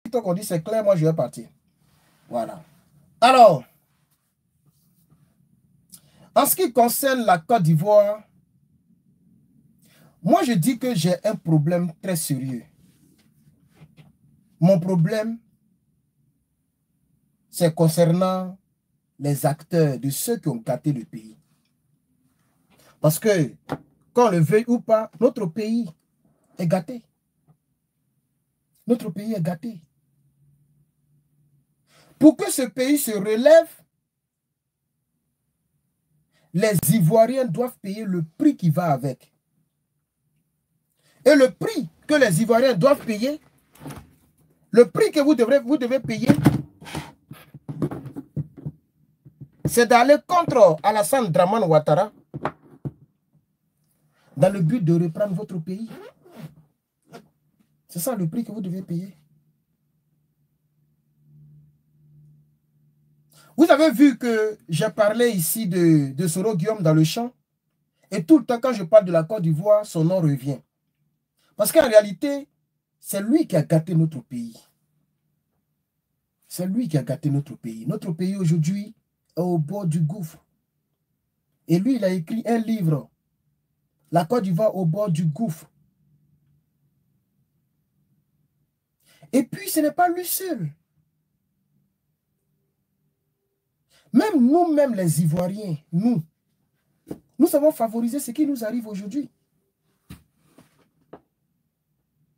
TikTok, on dit c'est clair, moi je vais partir. Voilà. Alors, en ce qui concerne la Côte d'Ivoire, moi je dis que j'ai un problème très sérieux. Mon problème, c'est concernant les acteurs de ceux qui ont gâté le pays. Parce que, qu'on le veuille ou pas, notre pays est gâté. Notre pays est gâté. Pour que ce pays se relève, les Ivoiriens doivent payer le prix qui va avec. Et le prix que les Ivoiriens doivent payer, le prix que vous devez payer, c'est d'aller contre Alassane Dramane Ouattara dans le but de reprendre votre pays. C'est ça le prix que vous devez payer. Vous avez vu que j'ai parlé ici de Soro Guillaume dans le champ. Et tout le temps, quand je parle de la Côte d'Ivoire, son nom revient. Parce qu'en réalité, c'est lui qui a gâté notre pays. C'est lui qui a gâté notre pays. Notre pays aujourd'hui est au bord du gouffre. Et lui, il a écrit un livre. La Côte d'Ivoire au bord du gouffre. Et puis, ce n'est pas lui seul. Même nous-mêmes, les Ivoiriens, nous avons favorisé ce qui nous arrive aujourd'hui.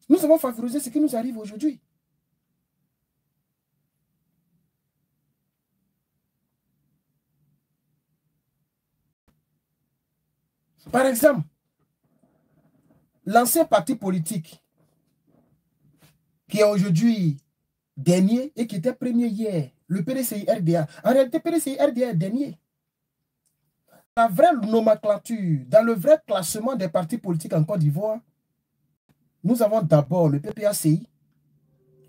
Nous avons favorisé ce qui nous arrive aujourd'hui. Par exemple, l'ancien parti politique qui est aujourd'hui dernier et qui était premier hier, le PDCI-RDA. En réalité, PDCI-RDA est dernier. La vraie nomenclature, dans le vrai classement des partis politiques en Côte d'Ivoire, nous avons d'abord le PPACI,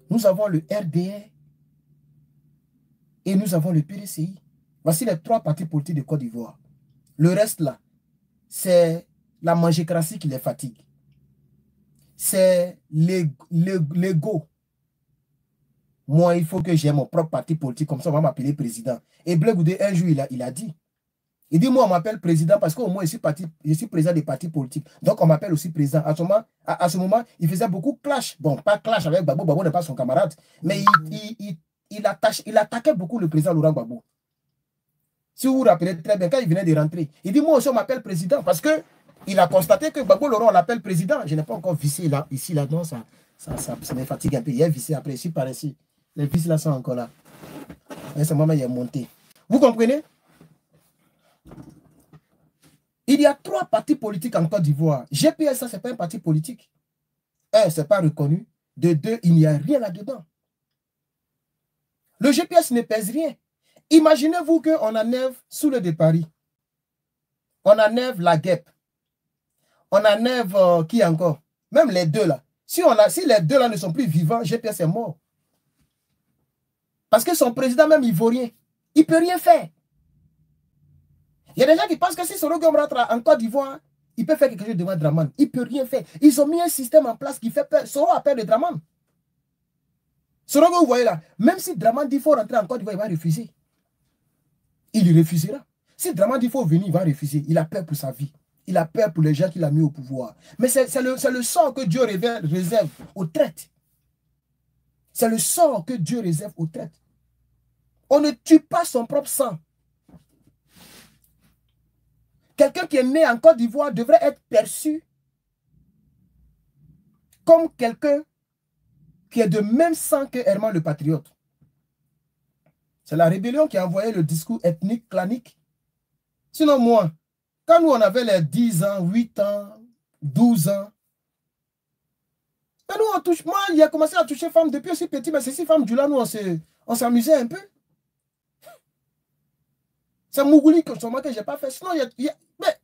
nous avons le RDA et nous avons le PDCI. Voici les 3 partis politiques de Côte d'Ivoire. Le reste là, c'est la mangécratie qui les fatigue. C'est l'ego. Moi, il faut que j'ai mon propre parti politique, comme ça on va m'appeler président. Et Blé Goudé, un jour, il a dit. Il dit, moi, on m'appelle président parce qu'au moins, je suis président des partis politiques. Donc, on m'appelle aussi président. À ce moment, il faisait beaucoup clash. Bon, pas clash avec Gbagbo. Gbagbo n'est pas son camarade. Mais il attaquait beaucoup le président Laurent Gbagbo. Si vous vous rappelez très bien, quand il venait de rentrer, il dit, moi aussi, on m'appelle président parce qu'il a constaté que Gbagbo Laurent, on l'appelle président. Je n'ai pas encore vissé là, ici, là, non, ça me fatigue un peu. Il y a vissé après, ici, par ici. Les vis là sont encore là. Et ce moment, il est monté. Vous comprenez? Il y a 3 partis politiques en Côte d'Ivoire. GPS, ça, ce n'est pas un parti politique. 1, ce n'est pas reconnu. De 2, il n'y a rien là-dedans. Le GPS ne pèse rien. Imaginez-vous qu'on enlève Soule de Paris. On enlève la guêpe. On enlève qui encore? Même les 2 là. Si les 2 là ne sont plus vivants, GPS est mort. Parce que son président même ivoirien, il ne peut rien faire. Il y a des gens qui pensent que si Soro Guillaume rentre en Côte d'Ivoire, il peut faire quelque chose devant Dramane. Il ne peut rien faire. Ils ont mis un système en place qui fait peur. Soro a peur de Dramane. Soro Guillaume, vous voyez là, même si Dramane dit qu'il faut rentrer en Côte d'Ivoire, il va refuser. Il refusera. Si Dramane dit qu'il faut venir, il va refuser. Il a peur pour sa vie. Il a peur pour les gens qu'il a mis au pouvoir. Mais c'est le sort que Dieu réserve aux traites. C'est le sort que Dieu réserve aux traites. On ne tue pas son propre sang. Quelqu'un qui est né en Côte d'Ivoire devrait être perçu comme quelqu'un qui est de même sang que Herman le Patriote. C'est la rébellion qui a envoyé le discours ethnique, clanique. Sinon moi, quand nous on avait les 10 ans, 8 ans, 12 ans, nous on touche, moi il a commencé à toucher femmes depuis aussi petit, mais ces 6 femmes du là, nous on s'amusait un peu. C'est Mougouli que je n'ai pas fait. Sinon, mais,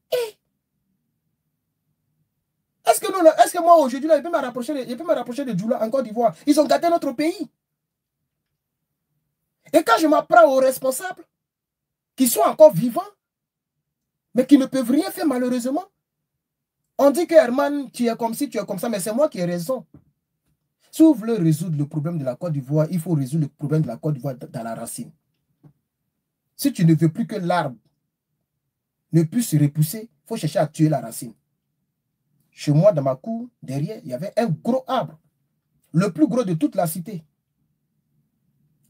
est-ce que moi, aujourd'hui, il peut me rapprocher de Djoula en Côte d'Ivoire? Ils ont gâté notre pays. Et quand je m'apprends aux responsables, qui sont encore vivants, mais qui ne peuvent rien faire malheureusement, on dit que Herman, tu es comme ci, tu es comme ça, mais c'est moi qui ai raison. Si vous voulez résoudre le problème de la Côte d'Ivoire, il faut résoudre le problème de la Côte d'Ivoire dans la racine. Si tu ne veux plus que l'arbre ne puisse se repousser, il faut chercher à tuer la racine. Chez moi, dans ma cour, derrière, il y avait un gros arbre. Le plus gros de toute la cité.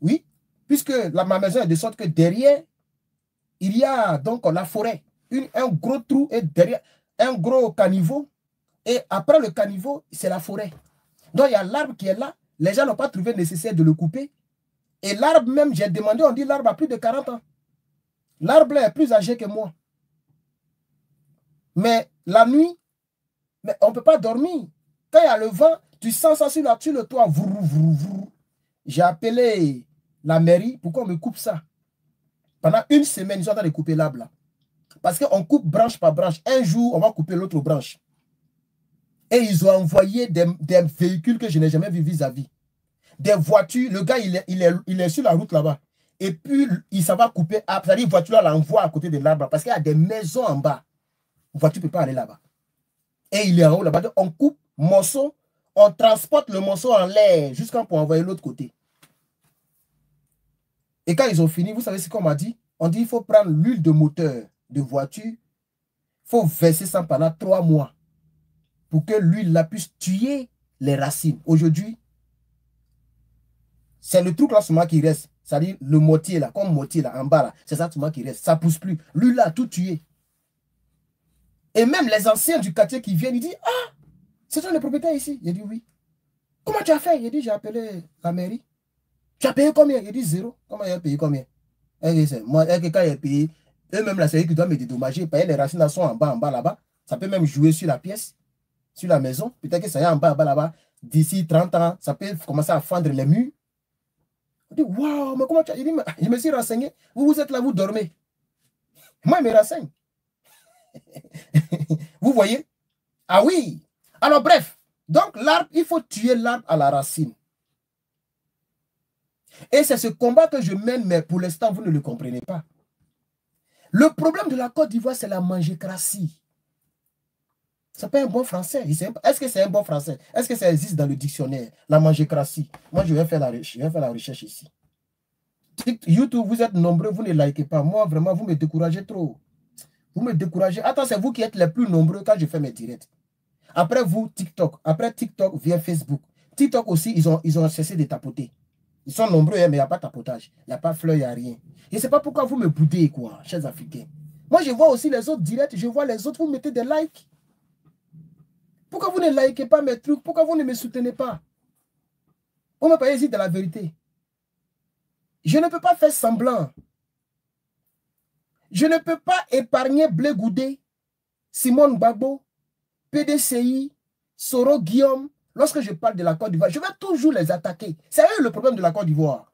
Oui, puisque ma maison est de sorte que derrière, il y a donc la forêt. Un gros trou et derrière, un gros caniveau. Et après le caniveau, c'est la forêt. Donc, il y a l'arbre qui est là. Les gens n'ont pas trouvé nécessaire de le couper. Et l'arbre même, j'ai demandé, on dit l'arbre a plus de 40 ans. L'arbre est plus âgé que moi. Mais la nuit, mais on ne peut pas dormir. Quand il y a le vent, tu sens ça sur le toit. J'ai appelé la mairie pour qu'on me coupe ça. Pendant une semaine, ils sont en train de couper l'arbre là. Parce qu'on coupe branche par branche. Un jour, on va couper l'autre branche. Et ils ont envoyé des véhicules que je n'ai jamais vus vis-à-vis. Des voitures. Le gars, il est sur la route là-bas. Et puis, il s'en va couper. C'est-à-dire, la voiture là, l'envoie à côté de l'arbre. Parce qu'il y a des maisons en bas. La voiture ne peut pas aller là-bas. Et il est en haut là-bas. On coupe morceau. On transporte le morceau en l'air jusqu'à pour envoyer l'autre côté. Et quand ils ont fini, vous savez ce qu'on m'a dit? On dit qu'il faut prendre l'huile de moteur de voiture. Il faut verser ça pendant 3 mois. Pour que l'huile là puisse tuer les racines. Aujourd'hui, c'est le truc là seulement qui reste. C'est-à-dire le mortier là, comme mortier là, en bas là. C'est ça seulement qui reste. Ça ne pousse plus. L'huile là a tout tué. Et même les anciens du quartier qui viennent, ils disent, ah, c'est toi le propriétaire ici? J'ai dit oui. Comment tu as fait? Il dit, j'ai appelé la mairie. Tu as payé combien? Il dit 0. Comment il a payé combien? Moi, quand il a payé, eux-mêmes, la série qui doit me dédommager, payer les racines là sont en bas là-bas. Ça peut même jouer sur la pièce, sur la maison. Peut-être que ça y est en bas là-bas. D'ici 30 ans, ça peut commencer à fendre les murs. On dit, waouh, mais comment tu as... Il dit, je me suis renseigné. Vous êtes là, vous dormez. Moi, je me renseigne. Vous voyez? Ah oui. Alors, bref. Donc, l'arbre, il faut tuer l'arbre à la racine. Et c'est ce combat que je mène, mais pour l'instant, vous ne le comprenez pas. Le problème de la Côte d'Ivoire, c'est la mangécratie. C'est pas un bon français. Est-ce que c'est un bon français? Est-ce que ça existe dans le dictionnaire? La mangécratie. Moi, je vais faire la recherche ici. YouTube, vous êtes nombreux, vous ne likez pas. Moi, vraiment, vous me découragez trop. Vous me découragez. Attends, c'est vous qui êtes les plus nombreux quand je fais mes directs. Après vous, TikTok. Après TikTok, vient Facebook. TikTok aussi, ils ont cessé de tapoter. Ils sont nombreux, mais il n'y a pas de tapotage. Il n'y a pas de fleur, il n'y a rien. Et c'est pas pourquoi vous me boudez, quoi, chers Africains. Moi, je vois aussi les autres directs. Je vois les autres, vous mettez des likes. Pourquoi vous ne likez pas mes trucs? Pourquoi vous ne me soutenez pas? Vous me parlez ici de la vérité. Je ne peux pas faire semblant. Je ne peux pas épargner Blé Goudé, Simone Gbagbo, PDCI, Soro Guillaume. Lorsque je parle de la Côte d'Ivoire, je vais toujours les attaquer. C'est eux le problème de la Côte d'Ivoire.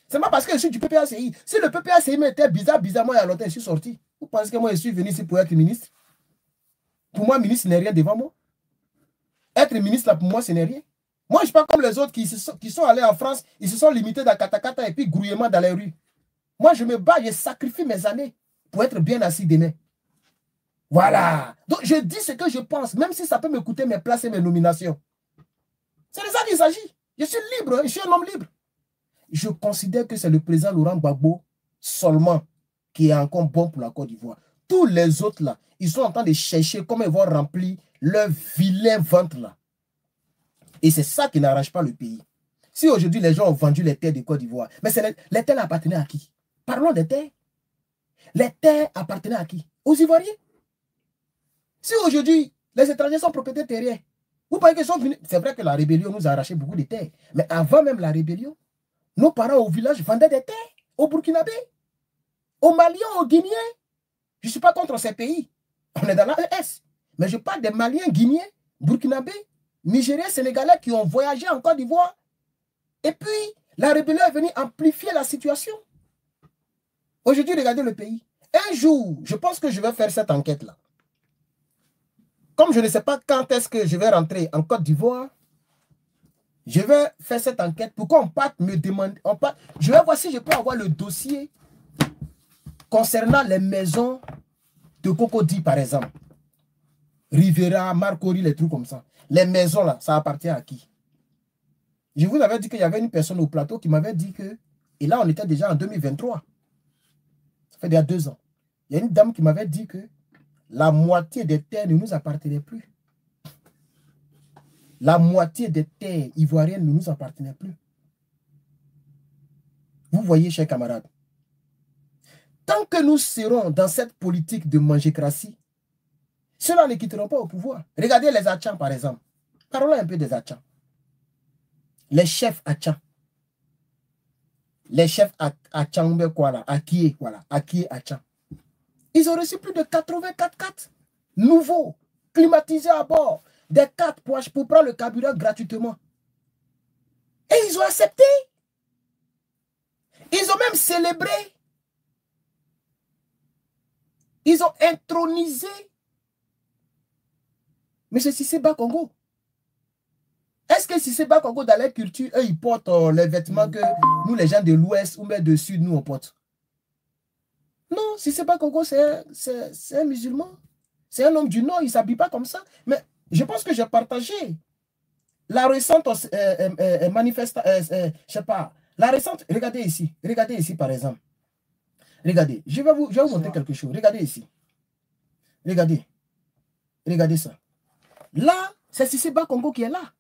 C'est pas parce que je suis du PPACI. Si le PPACI m'était bizarrement, il y a longtemps, je suis sorti. Vous pensez que moi, je suis venu ici pour être ministre? Pour moi, ministre n'est rien devant moi. Être ministre, là, pour moi, ce n'est rien. Moi, je ne suis pas comme les autres qui sont allés en France, ils se sont limités dans Katakata et puis grouillement dans les rues. Moi, je me bats, je sacrifie mes années pour être bien assis demain. Voilà. Donc, je dis ce que je pense, même si ça peut me coûter mes places et mes nominations. C'est de ça qu'il s'agit. Je suis libre, je suis un homme libre. Je considère que c'est le président Laurent Gbagbo seulement qui est encore bon pour la Côte d'Ivoire. Tous les autres là, ils sont en train de chercher comment ils vont remplir leur vilain ventre là. Et c'est ça qui n'arrange pas le pays. Si aujourd'hui les gens ont vendu les terres de Côte d'Ivoire, mais les terres appartenaient à qui? Parlons des terres. Les terres appartenaient à qui? Aux Ivoiriens. Si aujourd'hui les étrangers sont propriétaires terriens, vous pensez qu'ils sont venus? C'est vrai que la rébellion nous a arraché beaucoup de terres. Mais avant même la rébellion, nos parents au village vendaient des terres aux Burkinabés, aux Maliens, aux Guinéens. Je ne suis pas contre ces pays. On est dans la ES. Mais je parle des Maliens, Guinéens, Burkinabés, Nigériens, Sénégalais qui ont voyagé en Côte d'Ivoire. Et puis, la rébellion est venue amplifier la situation. Aujourd'hui, regardez le pays. Un jour, je pense que je vais faire cette enquête-là. Comme je ne sais pas quand est-ce que je vais rentrer en Côte d'Ivoire, je vais faire cette enquête pour qu'on parte me demander. Je vais voir si je peux avoir le dossier concernant les maisons de Cocody, par exemple. Rivera, Marcory, les trucs comme ça. Les maisons là, ça appartient à qui? Je vous avais dit qu'il y avait une personne au plateau qui m'avait dit que, et là on était déjà en 2023, ça fait déjà 2 ans, il y a une dame qui m'avait dit que la moitié des terres ne nous appartenait plus. La moitié des terres ivoiriennes ne nous appartenait plus. Vous voyez, chers camarades, tant que nous serons dans cette politique de mangécratie, ceux-là ne quitteront pas au pouvoir. Regardez les Achans, par exemple. Parlons un peu des Achans. Les chefs Achans. Les chefs Achans, voilà, Akie Achans. Ils ont reçu plus de 84 cartes nouveaux, climatisés à bord. Des cartes pour prendre le carburant gratuitement. Et ils ont accepté. Ils ont même célébré. Ils ont intronisé M. Cissé Bakongo. Est-ce que Cissé Bakongo, dans leur culture, eux, ils portent les vêtements que nous, les gens de l'Ouest ou même de Sud, nous, on porte? Non, Cissé Bakongo, c'est un musulman. C'est un homme du Nord, il ne s'habille pas comme ça. Mais je pense que j'ai partagé la récente manifestation, je ne sais pas, la récente, regardez ici par exemple. Regardez, je vais vous montrer quelque chose. Regardez ici. Regardez ça. Là, c'est Cissé Bakongo qui est là.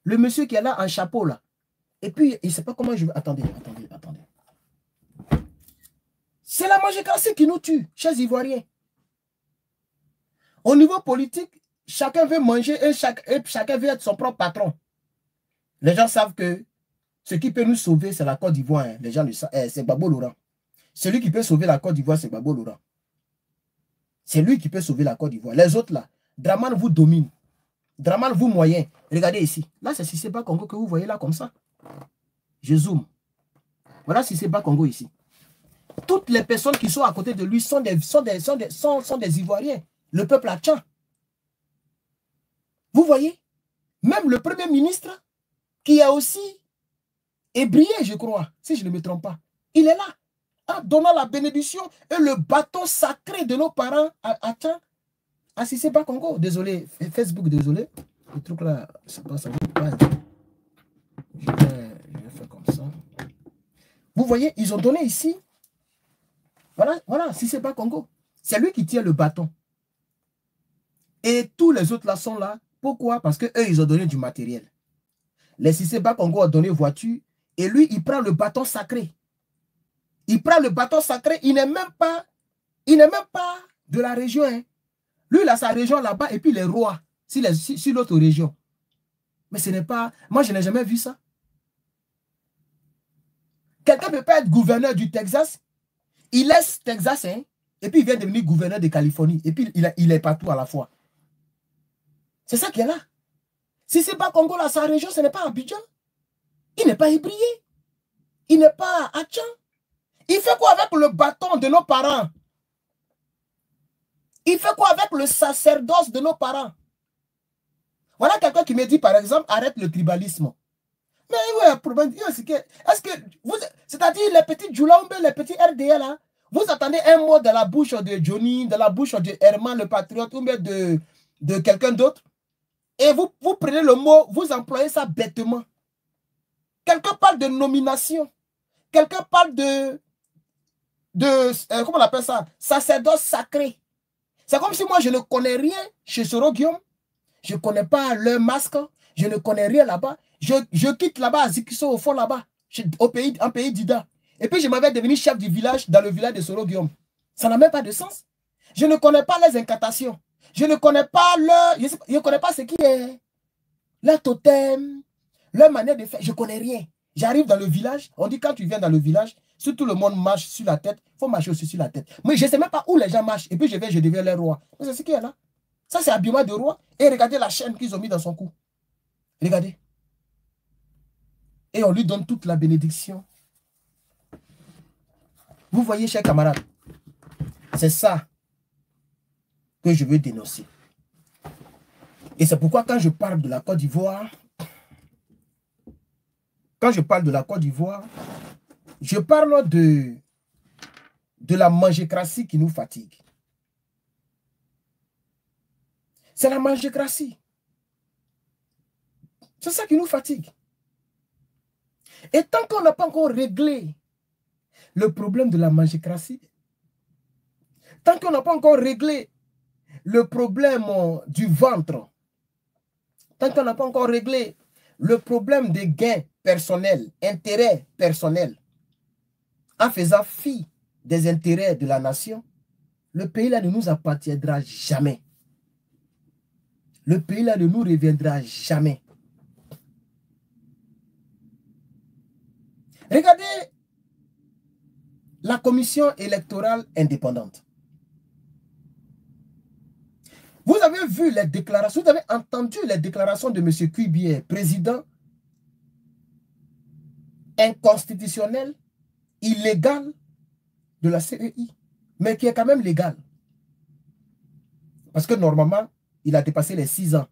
Le monsieur qui est là en chapeau là. Et puis, il ne sait pas comment je vais... Attendez. C'est la mangécratie qui nous tue, chers Ivoiriens. Au niveau politique, chacun veut manger et chacun veut être son propre patron. Les gens savent que ce qui peut nous sauver, c'est la Côte d'Ivoire. Hein. Les gens le savent. C'est Gbagbo Laurent. Celui qui peut sauver la Côte d'Ivoire, c'est Gbagbo Laurent. C'est lui qui peut sauver la Côte d'Ivoire. Les autres là, Dramane vous domine. Dramane vous moyen. Regardez ici. Là, c'est Cissé Bakongo que vous voyez là comme ça. Je zoome. Voilà Cissé Bakongo ici. Toutes les personnes qui sont à côté de lui sont des Ivoiriens. Le peuple Achan. Vous voyez? Même le premier ministre qui a aussi ébrillé, je crois, si je ne me trompe pas. Il est là. En donnant la bénédiction et le bâton sacré de nos parents à Achan. Ah, si c'est pas Congo, désolé, Facebook, désolé. Le truc là, c'est pas ça. Je vais faire comme ça. Vous voyez, ils ont donné ici. Voilà, si c'est pas Congo. C'est lui qui tient le bâton. Et tous les autres là sont là. Pourquoi? Parce qu'eux, ils ont donné du matériel. Les Cissé Bakongo ont donné voiture. Et lui, il prend le bâton sacré. Il prend le bâton sacré. Il n'est même pas de la région. Hein. Lui, il a sa région là-bas et puis les rois sur l'autre région. Mais ce n'est pas... Moi, je n'ai jamais vu ça. Quelqu'un ne peut pas être gouverneur du Texas. Il laisse Texas, hein, et puis il vient devenir gouverneur de Californie. Et puis il est partout à la fois. C'est ça qui est là. Si ce n'est pas Congo, là, sa région, ce n'est pas Abidjan. Il n'est pas ébrié. Il n'est pas Achan. Il fait quoi avec le bâton de nos parents? Il fait quoi avec le sacerdoce de nos parents? Voilà quelqu'un qui me dit, par exemple, arrête le tribalisme. Mais oui, problème, est-ce que vous, c'est-à-dire les petits Djoulaoumbe, les petits RDL, là, vous attendez un mot de la bouche de Johnny, de la bouche de Herman, le patriote, ou même de quelqu'un d'autre, et vous prenez le mot, vous employez ça bêtement. Quelqu'un parle de nomination. Quelqu'un parle comment on appelle ça? Sacerdoce sacré. C'est comme si moi, je ne connais rien chez Soro Guillaume. Je ne connais pas leur masque. Je ne connais rien là-bas. Je quitte là-bas à Zikiso, au fond là-bas, en pays d'Ida. Et puis, je m'avais devenu chef du village, dans le village de Soro Guillaume. Ça n'a même pas de sens. Je ne connais pas les incantations. Je ne connais pas je ne connais pas ce qui est leur totem, leur manière de faire. Je ne connais rien. J'arrive dans le village. On dit quand tu viens dans le village, si tout le monde marche sur la tête, il faut marcher aussi sur la tête. Mais je ne sais même pas où les gens marchent. Et puis, je deviens leur roi. C'est ce qui est là. Ça, c'est habillement de roi. Et regardez la chaîne qu'ils ont mis dans son cou. Regardez. Et on lui donne toute la bénédiction. Vous voyez, chers camarades, c'est ça que je veux dénoncer. Et c'est pourquoi quand je parle de la Côte d'Ivoire, je parle de la mangécratie qui nous fatigue. C'est la mangécratie. C'est ça qui nous fatigue. Et tant qu'on n'a pas encore réglé le problème de la mangécratie, tant qu'on n'a pas encore réglé le problème du ventre, tant qu'on n'a pas encore réglé le problème des gains personnels, intérêts personnels, en faisant fi des intérêts de la nation, le pays-là ne nous appartiendra jamais. Le pays-là ne nous reviendra jamais. Regardez la commission électorale indépendante. Vous avez vu les déclarations, vous avez entendu les déclarations de M. Kuibier, président inconstitutionnel, illégal de la CEI, mais qui est quand même légal. Parce que normalement, il a dépassé les 6 ans.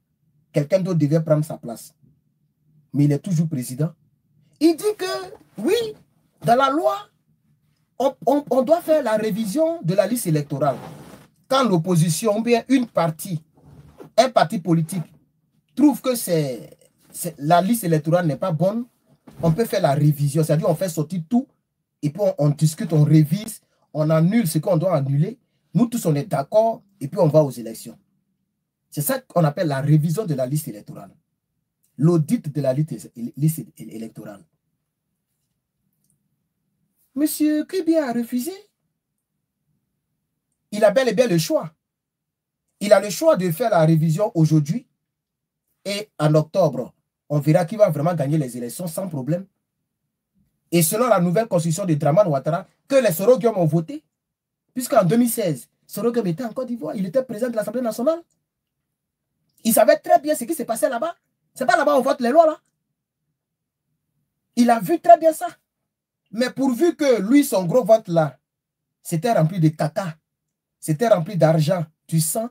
Quelqu'un d'autre devait prendre sa place. Mais il est toujours président. Il dit que, oui, dans la loi, on doit faire la révision de la liste électorale. Quand l'opposition, ou bien une partie, un parti politique, trouve que la liste électorale n'est pas bonne, on peut faire la révision. C'est-à-dire on fait sortir tout, et puis on discute, on révise, on annule ce qu'on doit annuler. Nous tous, on est d'accord, et puis on va aux élections. C'est ça qu'on appelle la révision de la liste électorale. L'audit de la liste électorale. Monsieur Kuibier a refusé. Il a bel et bien le choix. Il a le choix de faire la révision aujourd'hui et en octobre, on verra qui va vraiment gagner les élections sans problème. Et selon la nouvelle constitution de Dramane Ouattara, que les Soro-Guillaume ont voté, puisqu'en 2016, Soro-Guillaume était en Côte d'Ivoire, il était président de l'Assemblée nationale. Il savait très bien ce qui s'est passé là-bas. Ce n'est pas là-bas où on vote les lois, là. Il a vu très bien ça. Mais pourvu que lui, son gros vote là, c'était rempli de caca, c'était rempli d'argent, du sang,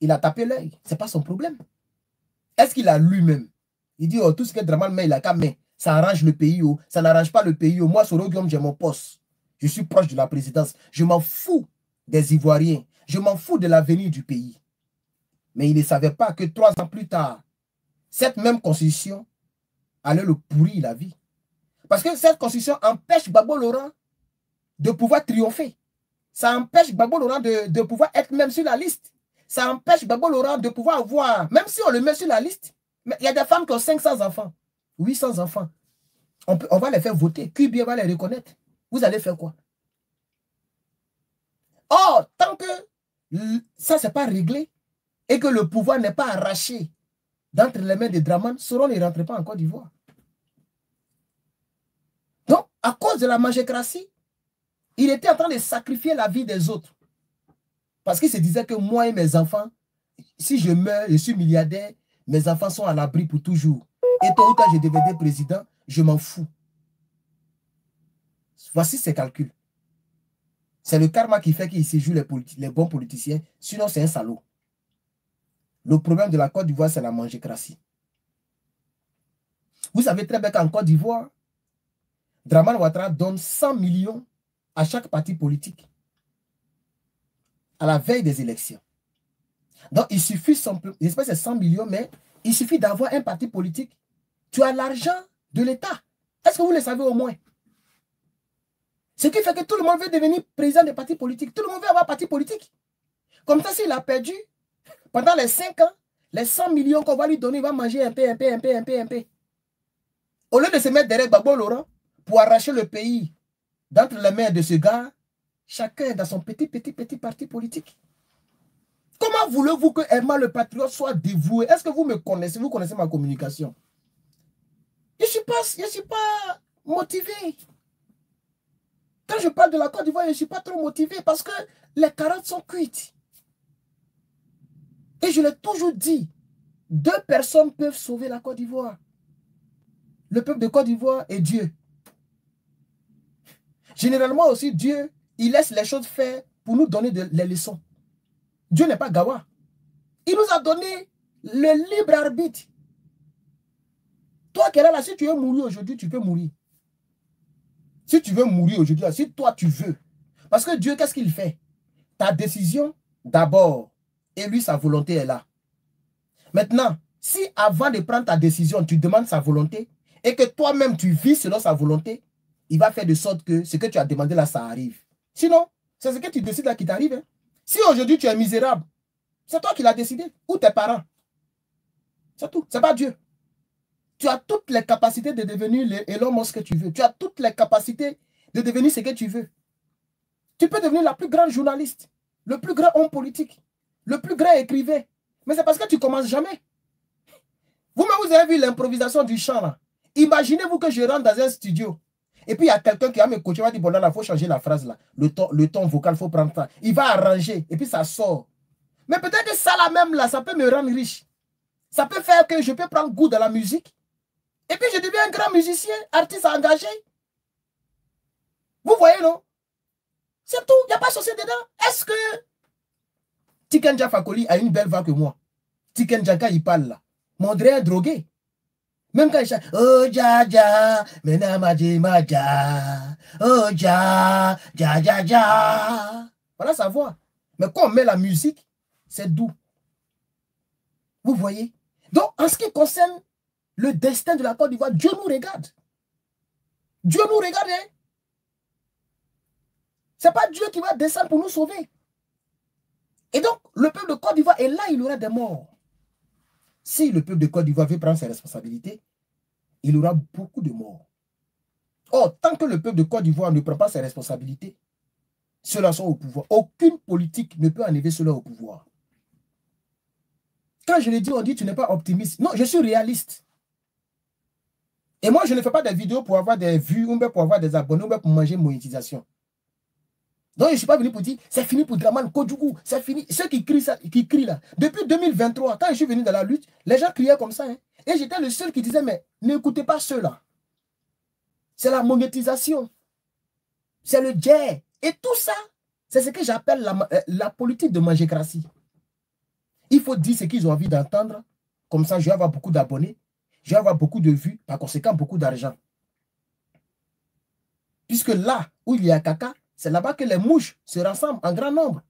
il a tapé l'œil. Ce n'est pas son problème. Est-ce qu'il a lui-même? Il dit, oh, tout ce que Dramane met, il a qu'à mettre. Ça arrange le pays, oh. Ça n'arrange pas le pays. Oh. Moi, Soro-Guillaume, j'ai mon poste. Je suis proche de la présidence. Je m'en fous des Ivoiriens. Je m'en fous de l'avenir du pays. Mais il ne savait pas que 3 ans plus tard, cette même constitution allait le pourrir la vie. Parce que cette constitution empêche Gbagbo Laurent de pouvoir triompher. Ça empêche Gbagbo Laurent de pouvoir être même sur la liste. Ça empêche Gbagbo Laurent de pouvoir avoir, même si on le met sur la liste, mais il y a des femmes qui ont 500 enfants, 800 enfants. On va les faire voter. Kuibier va les reconnaître. Vous allez faire quoi? Or, tant que ça, ce n'est pas réglé et que le pouvoir n'est pas arraché d'entre les mains de Dramane, Soro ne rentre pas en Côte d'Ivoire. Donc, à cause de la mangécratie, il était en train de sacrifier la vie des autres. Parce qu'il se disait que moi et mes enfants, si je meurs, je suis milliardaire, mes enfants sont à l'abri pour toujours. Et tôt ou tard, je deviendrai président, je m'en fous. Voici ses calculs. C'est le karma qui fait qu'il se joue les bons politiciens. Sinon, c'est un salaud. Le problème de la Côte d'Ivoire, c'est la mangécratie. Vous savez très bien qu'en Côte d'Ivoire, Dramane Ouattara donne 100 millions à chaque parti politique à la veille des élections. Donc, il suffit, j'espère que c'est 100 millions, mais il suffit d'avoir un parti politique. Tu as l'argent de l'État. Est-ce que vous le savez au moins? Ce qui fait que tout le monde veut devenir président des partis politiques. Tout le monde veut avoir un parti politique. Comme ça, s'il a perdu, pendant les 5 ans, les 100 millions qu'on va lui donner, il va manger un peu. Au lieu de se mettre derrière Gbagbo Laurent pour arracher le pays d'entre les mains de ce gars, chacun dans son petit parti politique. Comment voulez-vous que Herman le Patriote soit dévoué? Est-ce que vous me connaissez? Vous connaissez ma communication? Je ne suis pas motivé. Quand je parle de la Côte d'Ivoire, je ne suis pas trop motivé parce que les carottes sont cuites. Et je l'ai toujours dit, 2 personnes peuvent sauver la Côte d'Ivoire. Le peuple de Côte d'Ivoire et Dieu. Généralement aussi, Dieu, il laisse les choses faire pour nous donner les leçons. Dieu n'est pas gawa. Il nous a donné le libre arbitre. Toi qui es là, si tu veux mourir aujourd'hui, tu peux mourir. Si tu veux mourir aujourd'hui, si toi tu veux. Parce que Dieu, qu'est-ce qu'il fait? Ta décision, d'abord, et lui, sa volonté est là. Maintenant, si avant de prendre ta décision, tu demandes sa volonté, et que toi-même tu vis selon sa volonté, il va faire de sorte que ce que tu as demandé là, ça arrive. Sinon, c'est ce que tu décides là qui t'arrive. Hein. Si aujourd'hui tu es misérable, c'est toi qui l'as décidé, ou tes parents. C'est tout, c'est pas Dieu. Tu as toutes les capacités de devenir Elon Musk que tu veux. Tu as toutes les capacités de devenir ce que tu veux. Tu peux devenir la plus grande journaliste, le plus grand homme politique, le plus grand écrivain. Mais c'est parce que tu ne commences jamais. Vous-même, vous avez vu l'improvisation du chant là. Imaginez-vous que je rentre dans un studio. Et puis, il y a quelqu'un qui va me coacher, il va dire, bon là, il faut changer la phrase là. Le ton vocal, il faut prendre ça. Il va arranger, et puis ça sort. Mais peut-être que ça là même là, ça peut me rendre riche. Ça peut faire que je peux prendre goût dans la musique. Et puis, je deviens un grand musicien, artiste engagé. Vous voyez, non? C'est tout, il n'y a pas de saucer dedans. Est-ce que Tiken Jah Fakoly a une belle voix que moi? Tiken Jah, quand il parle là, mon est drogué. Même quand il chante, oh ja ja, mena maji maja, oh ja, ja ja ja. Voilà sa voix. Mais quand on met la musique, c'est doux. Vous voyez? Donc, en ce qui concerne le destin de la Côte d'Ivoire, Dieu nous regarde. Dieu nous regarde. Hein? Ce n'est pas Dieu qui va descendre pour nous sauver. Et donc, le peuple de Côte d'Ivoire est là, il y aura des morts. Si le peuple de Côte d'Ivoire veut prendre ses responsabilités, il y aura beaucoup de morts. Or, tant que le peuple de Côte d'Ivoire ne prend pas ses responsabilités, ceux-là sont au pouvoir. Aucune politique ne peut enlever ceux-là au pouvoir. Quand je le dis, on dit tu n'es pas optimiste. Non, je suis réaliste. Et moi, je ne fais pas des vidéos pour avoir des vues, ou même pour avoir des abonnés, ou même pour manger monétisation. Donc, je ne suis pas venu pour dire, c'est fini pour Dramane Kodjougou, c'est fini. Ceux qui crient, ça, qui crient là, depuis 2023, quand je suis venu dans la lutte, les gens criaient comme ça. Hein, et j'étais le seul qui disait, mais n'écoutez pas ceux-là. C'est la monétisation. C'est le jet. Et tout ça, c'est ce que j'appelle la politique de mangécratie. Il faut dire ce qu'ils ont envie d'entendre. Comme ça, je vais avoir beaucoup d'abonnés. Je vais avoir beaucoup de vues. Par conséquent, beaucoup d'argent. Puisque là où il y a caca, c'est là-bas que les mouches se rassemblent en grand nombre.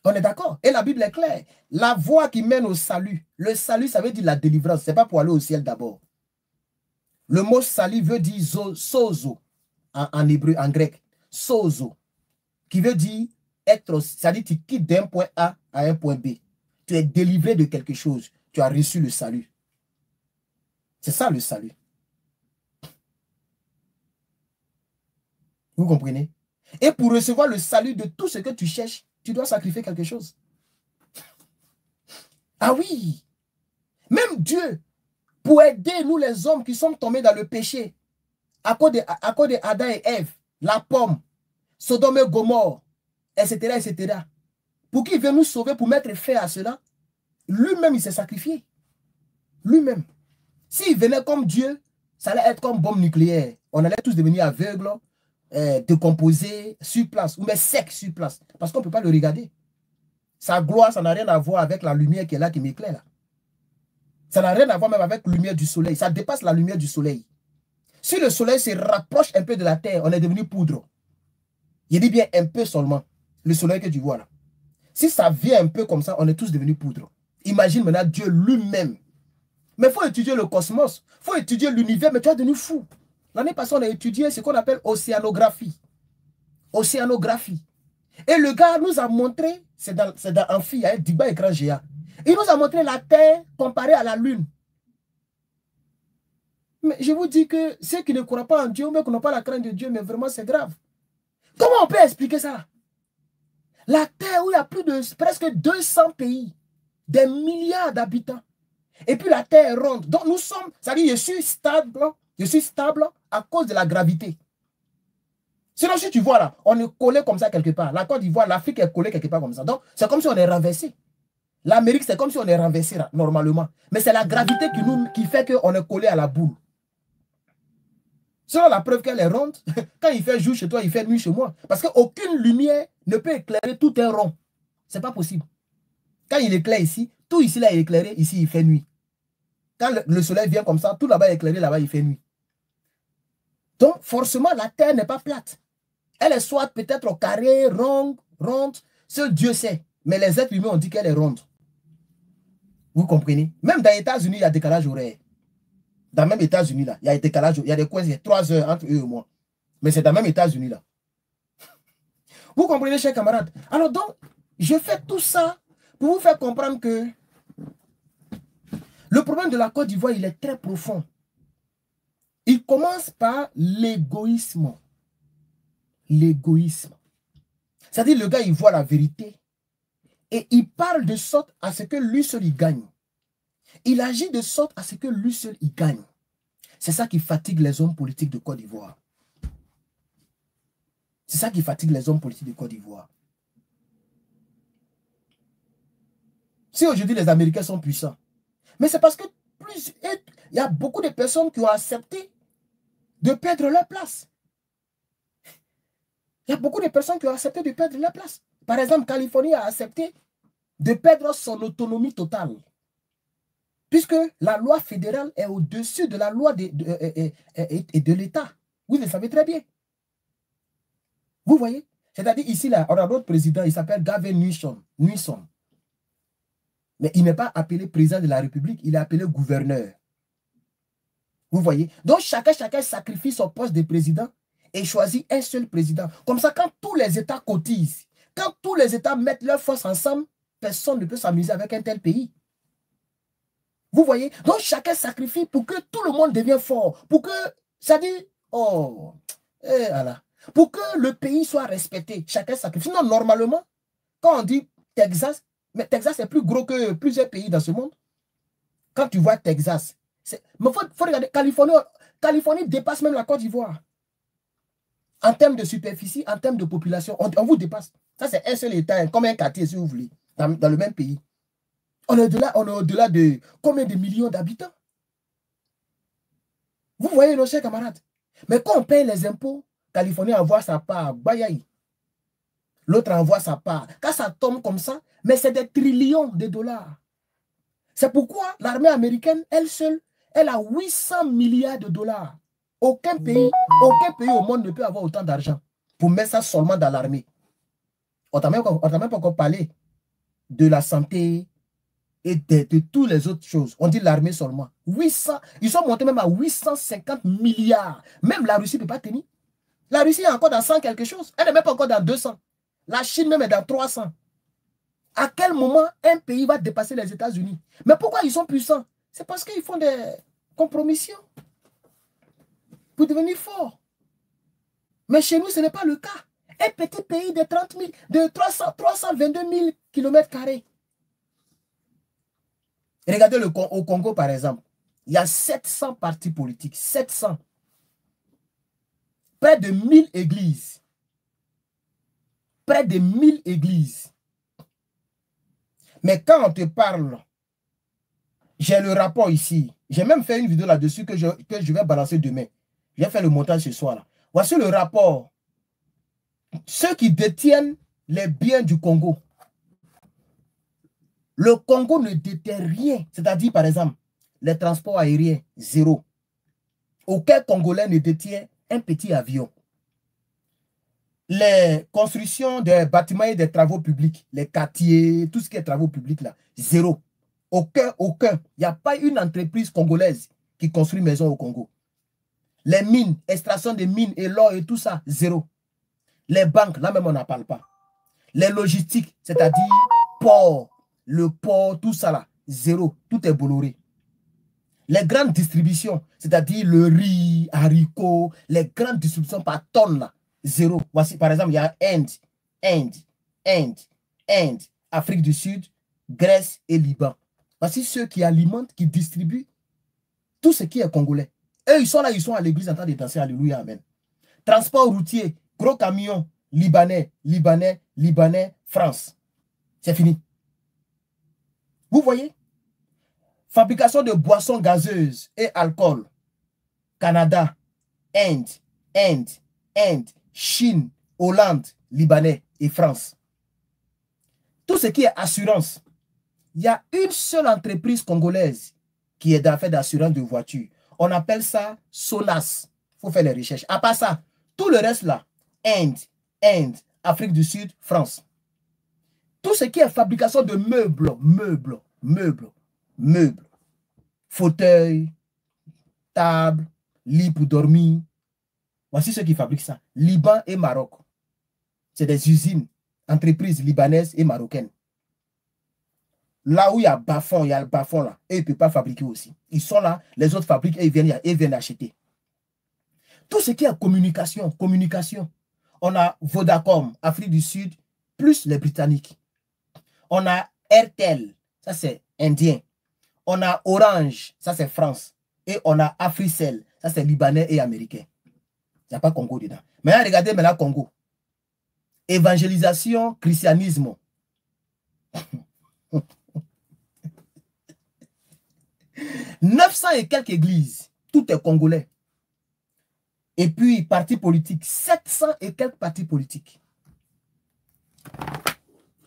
On est d'accord? Et la Bible est claire. La voie qui mène au salut. Le salut, ça veut dire la délivrance. Ce n'est pas pour aller au ciel d'abord. Le mot salut veut dire sozo en hébreu, en grec. Sozo. Qui veut dire être, c'est-à-dire tu quittes d'un point A à un point B. Tu es délivré de quelque chose. Tu as reçu le salut. C'est ça le salut. Vous comprenez? Et pour recevoir le salut de tout ce que tu cherches, tu dois sacrifier quelque chose. Ah oui! Même Dieu, pour aider nous les hommes qui sommes tombés dans le péché, à cause de Adam et Ève, la pomme, Sodome et Gomorrhe, etc., etc., pour qu'il vienne nous sauver, pour mettre fin à cela, lui-même, il s'est sacrifié. Lui-même. S'il venait comme Dieu, ça allait être comme bombe nucléaire. On allait tous devenir aveugles, décomposés sur place, ou même secs sur place. Parce qu'on ne peut pas le regarder. Sa gloire, ça n'a rien à voir avec la lumière qui est là, qui m'éclaire là. Ça n'a rien à voir même avec la lumière du soleil. Ça dépasse la lumière du soleil. Si le soleil se rapproche un peu de la terre, on est devenu poudre. Il dit bien un peu seulement. Le soleil que tu vois là. Si ça vient un peu comme ça, on est tous devenus poudre. Imagine maintenant Dieu lui-même. Mais il faut étudier le cosmos. Il faut étudier l'univers, mais tu es devenu fou. L'année passée, on a étudié ce qu'on appelle océanographie. Océanographie. Et le gars nous a montré, c'est dans Amphi, il y a un débat écran géant. Il nous a montré la Terre comparée à la Lune. Mais je vous dis que ceux qui ne croient pas en Dieu, ou même qui n'ont pas la crainte de Dieu, mais vraiment c'est grave. Comment on peut expliquer ça? La Terre où il y a plus de presque 200 pays, des milliards d'habitants. Et puis la Terre est ronde. Donc nous sommes, c'est-à-dire je suis stable à cause de la gravité. Sinon, si tu vois là, on est collé comme ça quelque part. La Côte d'Ivoire, l'Afrique est collée quelque part comme ça. Donc, c'est comme si on est renversé. L'Amérique, c'est comme si on est renversé là, normalement. Mais c'est la gravité qui fait qu'on est collé à la boule. Selon la preuve qu'elle est ronde, quand il fait jour chez toi, il fait nuit chez moi. Parce qu'aucune lumière ne peut éclairer tout un rond. Ce n'est pas possible. Quand il éclaire ici, tout ici là est éclairé, ici il fait nuit. Quand le soleil vient comme ça, tout là-bas est éclairé, là-bas il fait nuit. Donc, forcément, la terre n'est pas plate. Elle est soit peut-être carrée, ronde. Seul Dieu sait. Mais les êtres humains ont dit qu'elle est ronde. Vous comprenez? Même dans les États-Unis, il y a décalage horaire. Dans le même États-Unis, là, il y a des décalages, il y a des coins, il y a 3 heures entre eux et moi. Mais c'est dans le même États-Unis, là. Vous comprenez, chers camarades? Alors donc, je fais tout ça pour vous faire comprendre que le problème de la Côte d'Ivoire, il est très profond. Il commence par l'égoïsme. L'égoïsme. C'est-à-dire, le gars, il voit la vérité et il parle de sorte à ce que lui seul, il gagne. Il agit de sorte à ce que lui seul, il gagne. C'est ça qui fatigue les hommes politiques de Côte d'Ivoire. C'est ça qui fatigue les hommes politiques de Côte d'Ivoire. Si aujourd'hui les Américains sont puissants, mais c'est parce que il y a beaucoup de personnes qui ont accepté de perdre leur place. Il y a beaucoup de personnes qui ont accepté de perdre leur place. Par exemple, Californie a accepté de perdre son autonomie totale. Puisque la loi fédérale est au-dessus de la loi de l'État. Vous le savez très bien. Vous voyez? C'est-à-dire ici, là, on a d'autres présidents, il s'appelle Gavin Newsom. Mais il n'est pas appelé président de la République, il est appelé gouverneur. Vous voyez? Donc chacun sacrifie son poste de président et choisit un seul président. Comme ça, quand tous les États cotisent, quand tous les États mettent leurs forces ensemble, personne ne peut s'amuser avec un tel pays. Vous voyez? Donc chacun sacrifie pour que tout le monde devienne fort. Pour que, ça dit, oh, voilà. Pour que le pays soit respecté, chacun sacrifie. Sinon, normalement, quand on dit Texas, mais Texas est plus gros que plusieurs pays dans ce monde. Quand tu vois Texas, mais faut regarder, Californie dépasse même la Côte d'Ivoire. En termes de superficie, en termes de population, on vous dépasse. Ça, c'est un seul État, comme un quartier, si vous voulez, dans le même pays. On est au-delà de combien de millions d'habitants? Vous voyez, nos chers camarades. Mais quand on paye les impôts, Californie envoie sa part, Bayaï. L'autre envoie sa part. Quand ça tombe comme ça, mais c'est des trillions de dollars. C'est pourquoi l'armée américaine, elle seule, elle a 800 milliards de dollars. Aucun pays au monde ne peut avoir autant d'argent pour mettre ça seulement dans l'armée. On n'a même pas encore parlé de la santé et de toutes les autres choses. On dit l'armée seulement. 800, ils sont montés même à 850 milliards. Même la Russie ne peut pas tenir. La Russie est encore dans 100 quelque chose. Elle n'est même pas encore dans 200. La Chine même est dans 300. À quel moment un pays va dépasser les États-Unis? Mais pourquoi ils sont puissants? C'est parce qu'ils font des compromissions pour devenir forts. Mais chez nous, ce n'est pas le cas. Un petit pays de 322 000 km². Regardez au Congo, par exemple. Il y a 700 partis politiques. 700. Près de 1000 églises. Près de 1000 églises. Mais quand on te parle, j'ai le rapport ici. J'ai même fait une vidéo là-dessus que je vais balancer demain. Je vais faire le montage ce soir. Là. Voici le rapport. Ceux qui détiennent les biens du Congo. Le Congo ne détient rien. C'est-à-dire, par exemple, les transports aériens, zéro. Aucun Congolais ne détient un petit avion. Les constructions des bâtiments et des travaux publics, les quartiers, tout ce qui est travaux publics là, zéro. Aucun. Il n'y a pas une entreprise congolaise qui construit maison au Congo. Les mines, extraction des mines et l'or et tout ça, zéro. Les banques, là même on n'en parle pas. Les logistiques, c'est-à-dire port, le port, tout ça là, zéro. Tout est bolloré. Les grandes distributions, c'est-à-dire le riz, haricots, les grandes distributions par tonne là, zéro. Voici par exemple, il y a Inde, Afrique du Sud, Grèce et Liban. Voici ceux qui alimentent, qui distribuent tout ce qui est congolais. Eux, ils sont là, ils sont à l'église en train de danser, alléluia, amen. Transport routier, gros camion, Libanais, France. C'est fini. Vous voyez? Fabrication de boissons gazeuses et alcool. Canada, Inde, Chine, Hollande, Libanais et France. Tout ce qui est assurance. Il y a une seule entreprise congolaise qui est d'affaires d'assurance de voiture. On appelle ça SONAS. Il faut faire les recherches. À part ça, tout le reste là, Inde, Afrique du Sud, France. Tout ce qui est fabrication de meubles, fauteuils, table, lit pour dormir. Voici ceux qui fabriquent ça. Liban et Maroc. C'est des usines, entreprises libanaises et marocaines. Là où il y a bas-fond, il y a le bas-fond là. Et ils ne peuvent pas fabriquer aussi. Ils sont là, les autres fabriquent et ils viennent acheter. Tout ce qui est communication. On a Vodacom, Afrique du Sud, plus les Britanniques. On a Airtel, ça c'est indien. On a Orange, ça c'est France. Et on a Africell, ça c'est libanais et américain. Il n'y a pas Congo dedans. Maintenant, regardez maintenant Congo. Évangélisation, christianisme. 900 et quelques églises. Tout est congolais. Et puis, partis politiques. 700 et quelques partis politiques.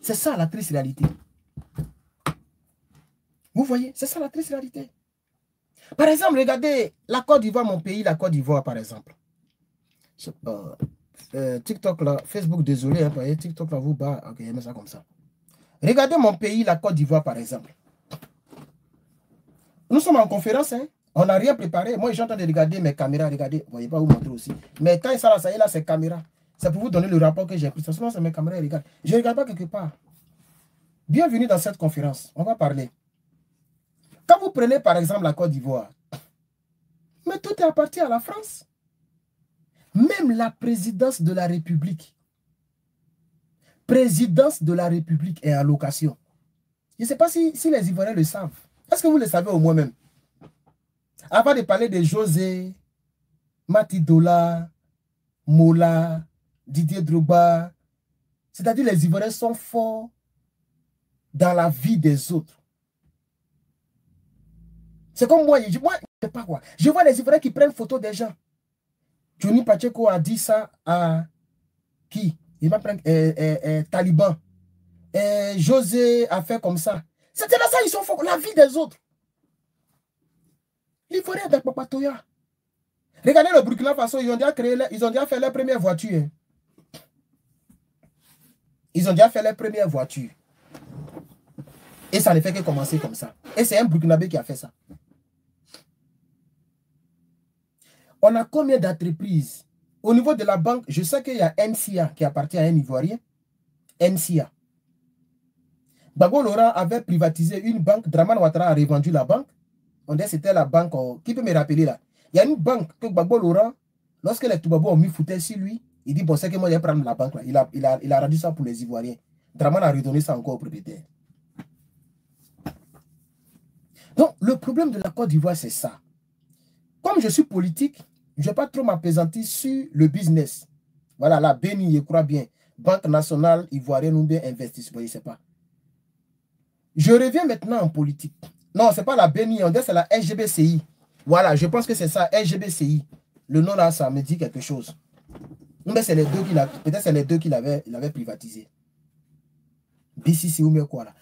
C'est ça la triste réalité. Vous voyez, c'est ça la triste réalité. Par exemple, regardez la Côte d'Ivoire, mon pays, la Côte d'Ivoire, par exemple. TikTok là, Facebook, désolé, hein, TikTok là vous bat. Ok, je mets ça comme ça. Regardez mon pays, la Côte d'Ivoire, par exemple. Nous sommes en conférence, hein. On n'a rien préparé. Moi, je suis en train de regarder mes caméras. Regardez, vous ne voyez pas vous montrer aussi. Mais quand ça y est, là, c'est caméra. C'est pour vous donner le rapport que j'ai pris. Sinon, c'est mes caméras, regarde. Je ne regarde pas quelque part. Bienvenue dans cette conférence. On va parler. Quand vous prenez, par exemple, la Côte d'Ivoire, mais tout est appartient à la France. Même la présidence de la République. Présidence de la République est en location. Je ne sais pas si les Ivoiriens le savent. Est-ce que vous le savez au moins même? Avant de parler de José, Matidola, Mola, Didier Drogba, c'est-à-dire les Ivoiriens sont forts dans la vie des autres. C'est comme moi, je sais pas quoi. Je vois les Ivoiriens qui prennent photo des gens. Johnny Pacheco a dit ça à qui? Il va prendre Taliban. José a fait comme ça. C'était là ça, ils sont forts. La vie des autres. L'Ivoirien de Papatoya. Regardez le Burkina Faso, ils ont déjà fait leur première voiture. Ils ont déjà fait leur première voiture. Et ça ne fait que commencer comme ça. Et c'est un Burkinabé qui a fait ça. On a combien d'entreprises? Au niveau de la banque, je sais qu'il y a NCA qui appartient à un Ivoirien. NCA. Gbagbo Laurent avait privatisé une banque. Draman Ouattara a revendu la banque. On dit que c'était la banque. Qui peut me rappeler là? Il y a une banque que Gbagbo Laurent, lorsque les Toubabos ont mis fouté sur lui, il dit, bon, c'est que moi, je vais prendre la banque là. Il a rendu ça pour les Ivoiriens. Draman a redonné ça encore au propriétaire. Donc, le problème de la Côte d'Ivoire, c'est ça. Comme je suis politique, je ne vais pas trop m'apaisantir sur le business. Voilà, la BNI, je crois bien. Banque nationale ivoirienne ou bien investissement, je ne sais pas. Je reviens maintenant en politique. Non, ce n'est pas la BNI, on dit c'est la SGBCI. Voilà, je pense que c'est ça, SGBCI. Le nom là, ça me dit quelque chose. Mais c'est les deux qu'il a, peut-être c'est les deux qu'il avait privatisé. BCC ou bien quoi là.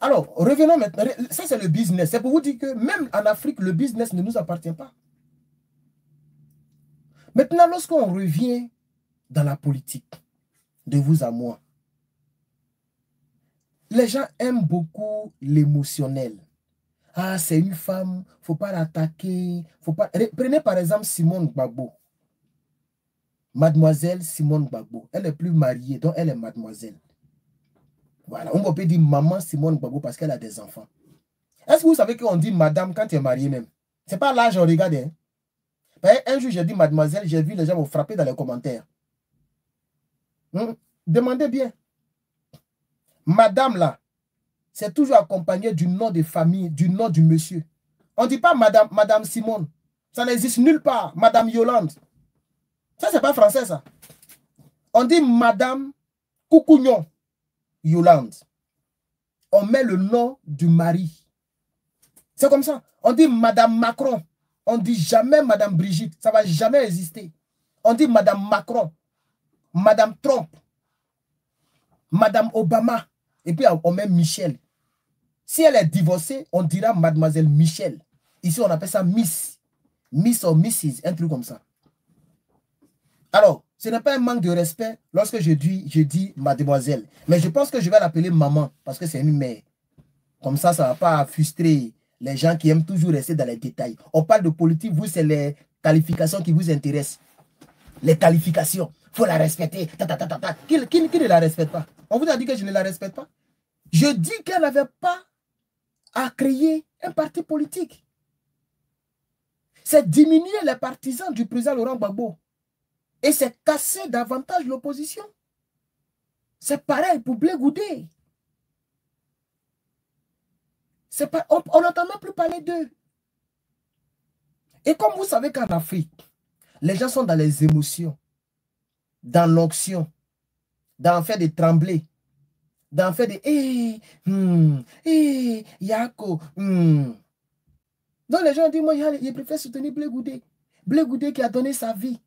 Alors, revenons maintenant. Ça, c'est le business. C'est pour vous dire que même en Afrique, le business ne nous appartient pas. Maintenant, lorsqu'on revient dans la politique, de vous à moi, les gens aiment beaucoup l'émotionnel. Ah, c'est une femme, il ne faut pas l'attaquer. Prenez par exemple Simone Gbagbo. Mademoiselle Simone Gbagbo. Elle est plus mariée, donc elle est mademoiselle. Voilà, on peut dire maman Simone Gbagbo parce qu'elle a des enfants. Est-ce que vous savez qu'on dit madame quand tu es marié même? Ce n'est pas l'âge, on regarde. Hein? Un jour, j'ai dit mademoiselle, j'ai vu les gens me frapper dans les commentaires. Demandez bien. Madame là, c'est toujours accompagné du nom de famille, du nom du monsieur. On ne dit pas madame Simone. Ça n'existe nulle part. Madame Yolande. Ça, c'est pas français, ça. On dit madame Koukounion Yolande. On met le nom du mari. C'est comme ça. On dit madame Macron. On ne dit jamais madame Brigitte. Ça ne va jamais exister. On dit madame Macron. Madame Trump. Madame Obama. Et puis on met Michel. Si elle est divorcée, on dira mademoiselle Michel. Ici, on appelle ça Miss. Miss ou Mrs. Un truc comme ça. Alors, ce n'est pas un manque de respect lorsque je dis mademoiselle. Mais je pense que je vais l'appeler maman parce que c'est une mère. Comme ça ne va pas frustrer Les gens qui aiment toujours rester dans les détails. On parle de politique, vous, c'est les qualifications qui vous intéressent. Les qualifications, il faut la respecter. Qui ne la respecte pas? On vous a dit que je ne la respecte pas? Je dis qu'elle n'avait pas à créer un parti politique. C'est diminuer les partisans du président Laurent Gbagbo. Et c'est casser davantage l'opposition. C'est pareil pour Blé Goudé. On n'entend même plus parler d'eux. Et comme vous savez qu'en Afrique, les gens sont dans les émotions, dans l'onction, dans le fait de trembler, dans le fait de Yako. Donc les gens disent, moi, je préfère soutenir Blé Goudé. Blé Goudé qui a donné sa vie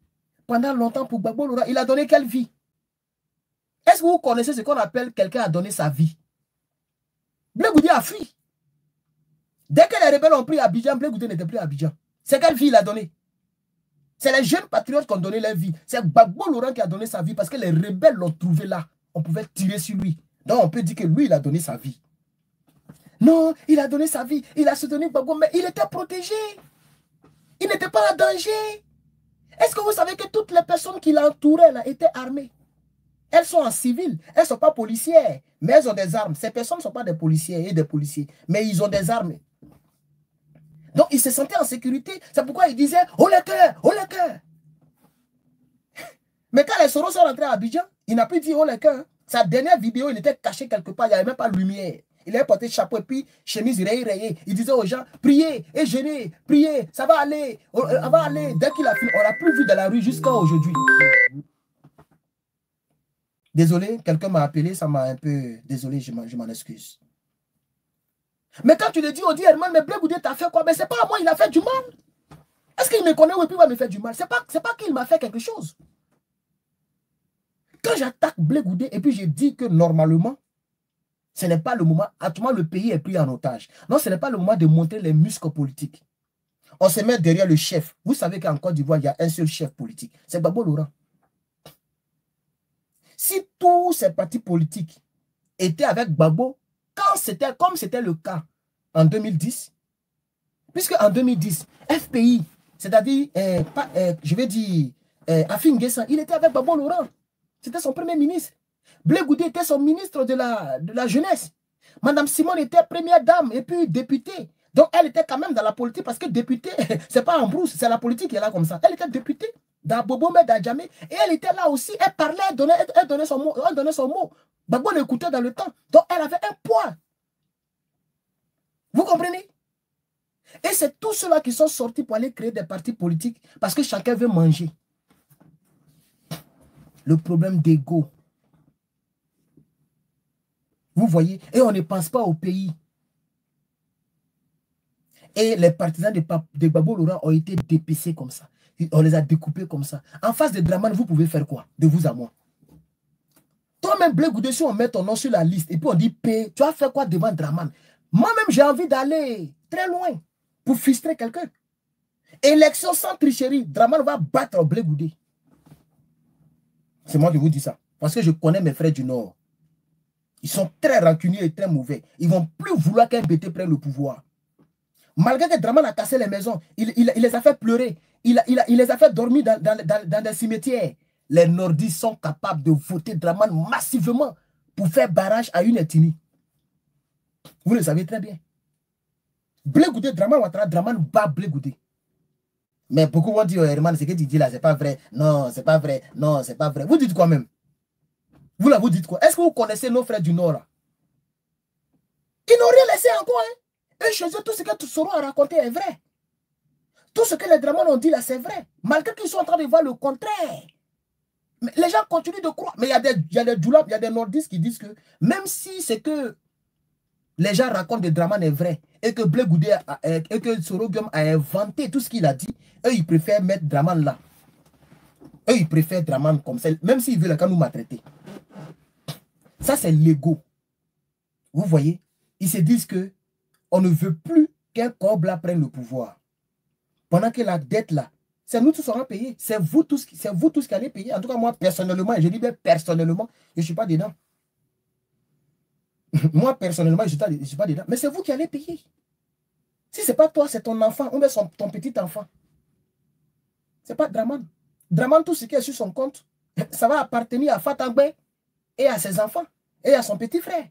pendant longtemps pour Gbagbo Laurent. Il a donné quelle vie? Est-ce que vous connaissez ce qu'on appelle quelqu'un a donné sa vie? Blé Goudé a fui. Dès que les rebelles ont pris Abidjan, Blé Goudé n'était plus à Abidjan. C'est quelle vie il a donné? C'est les jeunes patriotes qui ont donné leur vie. C'est Gbagbo Laurent qui a donné sa vie parce que les rebelles l'ont trouvé là. On pouvait tirer sur lui. Donc on peut dire que lui, il a donné sa vie. Non, il a donné sa vie. Il a soutenu Gbagbo, mais il était protégé. Il n'était pas en danger. Est-ce que vous savez que toutes les personnes qui l'entouraient là étaient armées? Elles sont en civil. Elles ne sont pas policières, mais elles ont des armes. Ces personnes ne sont pas des policiers et des policiers, mais ils ont des armes. Donc, ils se sentaient en sécurité. C'est pourquoi ils disaient « Oh le cœur, oh le cœur !» Mais quand les Soros sont rentrés à Abidjan, il n'a plus dit « Oh le cœur !» Sa dernière vidéo, il était caché quelque part. Il n'y avait même pas de lumière. Il avait porté chapeau et puis chemise rayée. Il disait aux gens « Priez et jeûnez, priez, ça va aller. Ça va aller. » Dès qu'il a fini, on l'a plus vu dans la rue jusqu'à aujourd'hui. Désolé, quelqu'un m'a appelé, ça m'a un peu... Désolé, je m'en excuse. Mais quand tu le dis, on dit, Herman, mais Blé Goudé t'a fait quoi? Mais c'est pas à moi, il a fait du mal. Est-ce qu'il me connaît ou il va me faire du mal? C'est pas qu'il m'a fait quelque chose. Quand j'attaque Blé Goudé et puis je dis que normalement, ce n'est pas le moment, actuellement le pays est pris en otage. Non, ce n'est pas le moment de montrer les muscles politiques. On se met derrière le chef. Vous savez qu'en Côte d'Ivoire, il y a un seul chef politique. C'est Gbagbo Laurent. Si tous ces partis politiques étaient avec Gbagbo, comme c'était le cas en 2010, puisque en 2010, FPI, c'est-à-dire, je vais dire, Afin Guessan, il était avec Gbagbo Laurent. C'était son premier ministre. Blé Goudé était son ministre de la jeunesse. Madame Simone était première dame et puis députée. Donc elle était quand même dans la politique parce que députée, c'est pas en brousse, c'est la politique qui est là comme ça. Elle était députée dans Bobo Medadjamé et elle était là aussi. Elle parlait, elle donnait son mot. Elle donnait son mot. Gbagbo l'écoutait dans le temps. Donc elle avait un poids. Vous comprenez? Et c'est tous ceux-là qui sont sortis pour aller créer des partis politiques parce que chacun veut manger. Le problème d'ego. Vous voyez? Et on ne pense pas au pays. Et les partisans de Gbagbo Laurent ont été dépecés comme ça. On les a découpés comme ça. En face de Dramane, vous pouvez faire quoi? De vous à moi. Toi-même, Blé Goudé, si on met ton nom sur la liste et puis on dit P, tu vas faire quoi devant Dramane? Moi-même, j'ai envie d'aller très loin pour frustrer quelqu'un. Élection sans tricherie, Dramane va battre Blé Goudé. C'est moi qui vous dis ça. Parce que je connais mes frères du Nord. Ils sont très rancuniers et très mauvais. Ils ne vont plus vouloir qu'un BT prenne le pouvoir. Malgré que Dramane a cassé les maisons, il les a fait pleurer. Il les a fait dormir dans des cimetières. Les nordistes sont capables de voter Dramane massivement pour faire barrage à une ethnie. Vous le savez très bien. Blé Goudé, Dramane Ouattara, Dramane bat Blé Goudé. Mais beaucoup vont dire, Herman, ce que tu dis là, c'est pas vrai. Non, c'est pas vrai. Non, c'est pas vrai. Vous dites quoi même? Vous là, vous dites quoi? Est-ce que vous connaissez nos frères du Nord là? Ils n'ont rien laissé encore. Hein? Et chez eux, tout ce que Toussaint a raconté est vrai. Tout ce que les Dramane ont dit là, c'est vrai. Malgré qu'ils sont en train de voir le contraire. Mais les gens continuent de croire. Mais il y a des Djoulab, il y a des nordistes qui disent que même si c'est que les gens racontent de Dramane est vrai et que Blé Goudé et que Sorogium a inventé tout ce qu'il a dit, eux, ils préfèrent mettre Dramane là. Eux, ils préfèrent Dramane comme ça, même s'ils veulent quand nous maltraiter. Ça, c'est l'ego. Vous voyez? Ils se disent que on ne veut plus qu'un Kobla prenne le pouvoir. Pendant que la dette là, c'est nous tous qui serons payés. C'est vous tous qui allez payer. En tout cas, moi, personnellement, je dis bien personnellement, je ne suis pas dedans. Moi, personnellement, je ne suis pas dedans. Mais c'est vous qui allez payer. Si ce n'est pas toi, c'est ton enfant, ou bien ton petit enfant. Ce n'est pas Draman. Draman, tout ce qui est sur son compte, ça va appartenir à Fatangbe et à ses enfants et à son petit frère.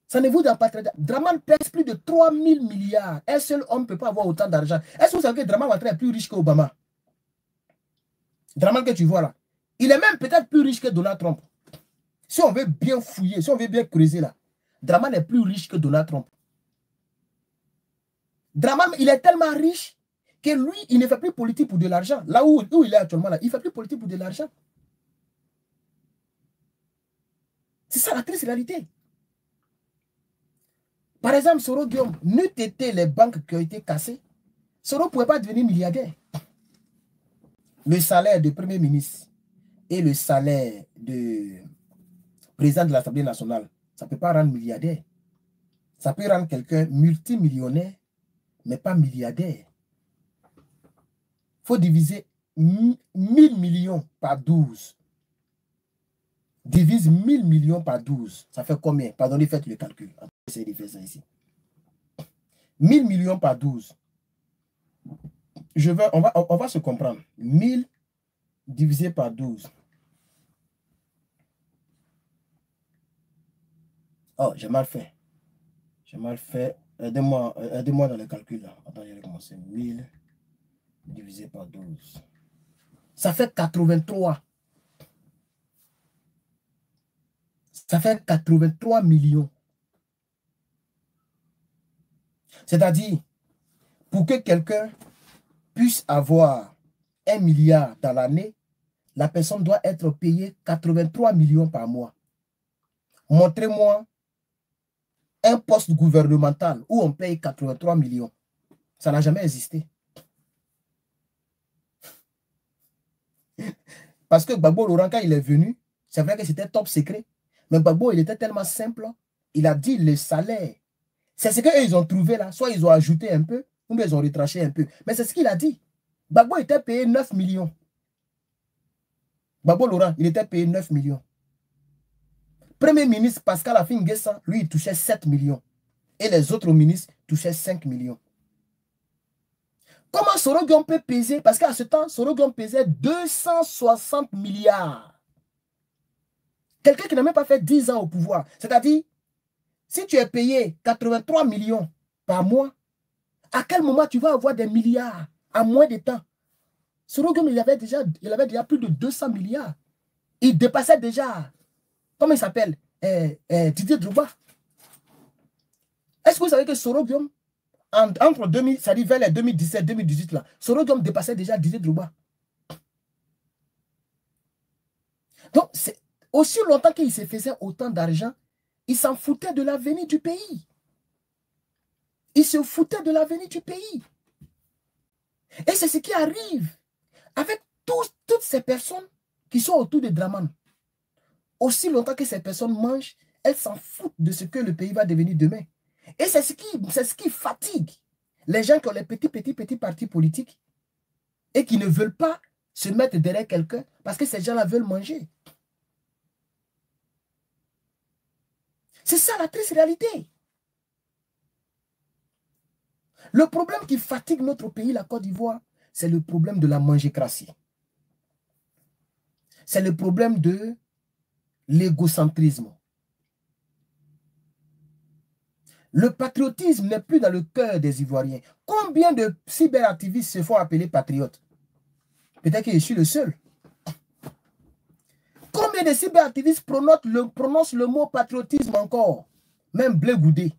Ça ne vous appartient pas. Draman pèse plus de 3 000 milliards. Un seul homme ne peut pas avoir autant d'argent. Est-ce que vous savez que Draman Ouattara est plus riche qu'Obama? Draman que tu vois là. Il est même peut-être plus riche que Donald Trump. Si on veut bien fouiller, si on veut bien creuser là, Draman est plus riche que Donald Trump. Draman, il est tellement riche que lui, il ne fait plus politique pour de l'argent. Là où il est actuellement, là, il ne fait plus politique pour de l'argent. C'est ça la triste réalité. Par exemple, Soro Guillaume, n'eût été les banques qui ont été cassées, Soro ne pouvait pas devenir milliardaire. Le salaire de Premier ministre et le salaire de président de l'Assemblée nationale, ça ne peut pas rendre milliardaire. Ça peut rendre quelqu'un multimillionnaire, mais pas milliardaire. Il faut diviser 1000 millions par 12. Divise 1000 millions par 12. Ça fait combien? Pardonnez, faites le calcul. Essayez de faire ça ici. 1000 millions par 12. On va se comprendre. 1000 divisé par 12. Oh, j'ai mal fait. J'ai mal fait. Aidez-moi dans le calcul là. Attends, je vais recommencer. 1000 divisé par 12. Ça fait 83. Ça fait 83 millions. C'est-à-dire, pour que quelqu'un puisse avoir 1 milliard dans l'année, la personne doit être payée 83 millions par mois. Montrez-moi un poste gouvernemental où on paye 83 millions. Ça n'a jamais existé. Parce que Gbagbo Laurent, quand il est venu, c'est vrai que c'était top secret. Mais Gbagbo, il était tellement simple. Il a dit le salaire. C'est ce qu'ils ont trouvé là. Soit ils ont ajouté un peu, ou bien ils ont retranché un peu. Mais c'est ce qu'il a dit. Gbagbo était payé 9 millions. Gbagbo Laurent, il était payé 9 millions. Premier ministre Pascal Affi N'Guessan, lui, il touchait 7 millions. Et les autres ministres touchaient 5 millions. Comment Soro Guillaume peut peser? Parce qu'à ce temps, Soro Guillaume pesait 260 milliards. Quelqu'un qui n'a même pas fait 10 ans au pouvoir. C'est-à-dire, si tu es payé 83 millions par mois, à quel moment tu vas avoir des milliards en moins de temps? Soro Guillaume, il avait déjà plus de 200 milliards. Il dépassait déjà, comment il s'appelle? Didier Drogba. Est-ce que vous savez que Soro Guillaume, entre 2000, ça dit vers les 2017-2018, là, Soro Guillaume dépassait déjà Didier Drogba. Donc, c'est aussi longtemps qu'il se faisait autant d'argent, il s'en foutait de l'avenir du pays. Il se foutait de l'avenir du pays. Et c'est ce qui arrive avec toutes ces personnes qui sont autour de Draman. Aussi longtemps que ces personnes mangent, elles s'en foutent de ce que le pays va devenir demain. Et c'est ce qui fatigue les gens qui ont les petits partis politiques et qui ne veulent pas se mettre derrière quelqu'un parce que ces gens-là veulent manger. C'est ça la triste réalité. Le problème qui fatigue notre pays, la Côte d'Ivoire, c'est le problème de la mangécratie. C'est le problème de l'égocentrisme. Le patriotisme n'est plus dans le cœur des Ivoiriens. Combien de cyberactivistes se font appeler patriotes? Peut-être que je suis le seul. Combien de cyberactivistes prononcent le mot patriotisme encore? Même Blé Goudé,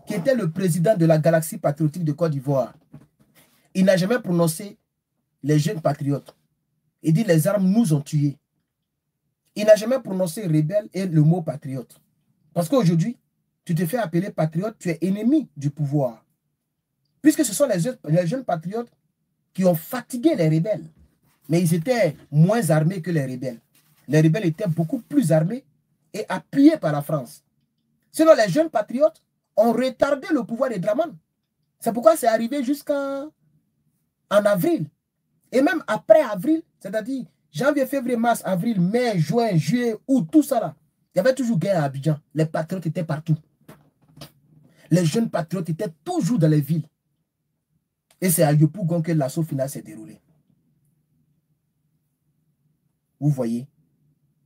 qui était le président de la Galaxie patriotique de Côte d'Ivoire, il n'a jamais prononcé les jeunes patriotes. Il dit les armes nous ont tués. Il n'a jamais prononcé rebelle et le mot patriote. Parce qu'aujourd'hui, tu te fais appeler patriote, tu es ennemi du pouvoir. Puisque ce sont les jeunes patriotes qui ont fatigué les rebelles. Mais ils étaient moins armés que les rebelles. Les rebelles étaient beaucoup plus armés et appuyés par la France. Sinon, les jeunes patriotes ont retardé le pouvoir de Draman. C'est pourquoi c'est arrivé jusqu'en avril. Et même après avril, c'est-à-dire janvier, février, mars, avril, mai, juin, juillet, août, tout ça là. Il y avait toujours guerre à Abidjan. Les patriotes étaient partout. Les jeunes patriotes étaient toujours dans les villes. Et c'est à Yopougon que l'assaut final s'est déroulé. Vous voyez.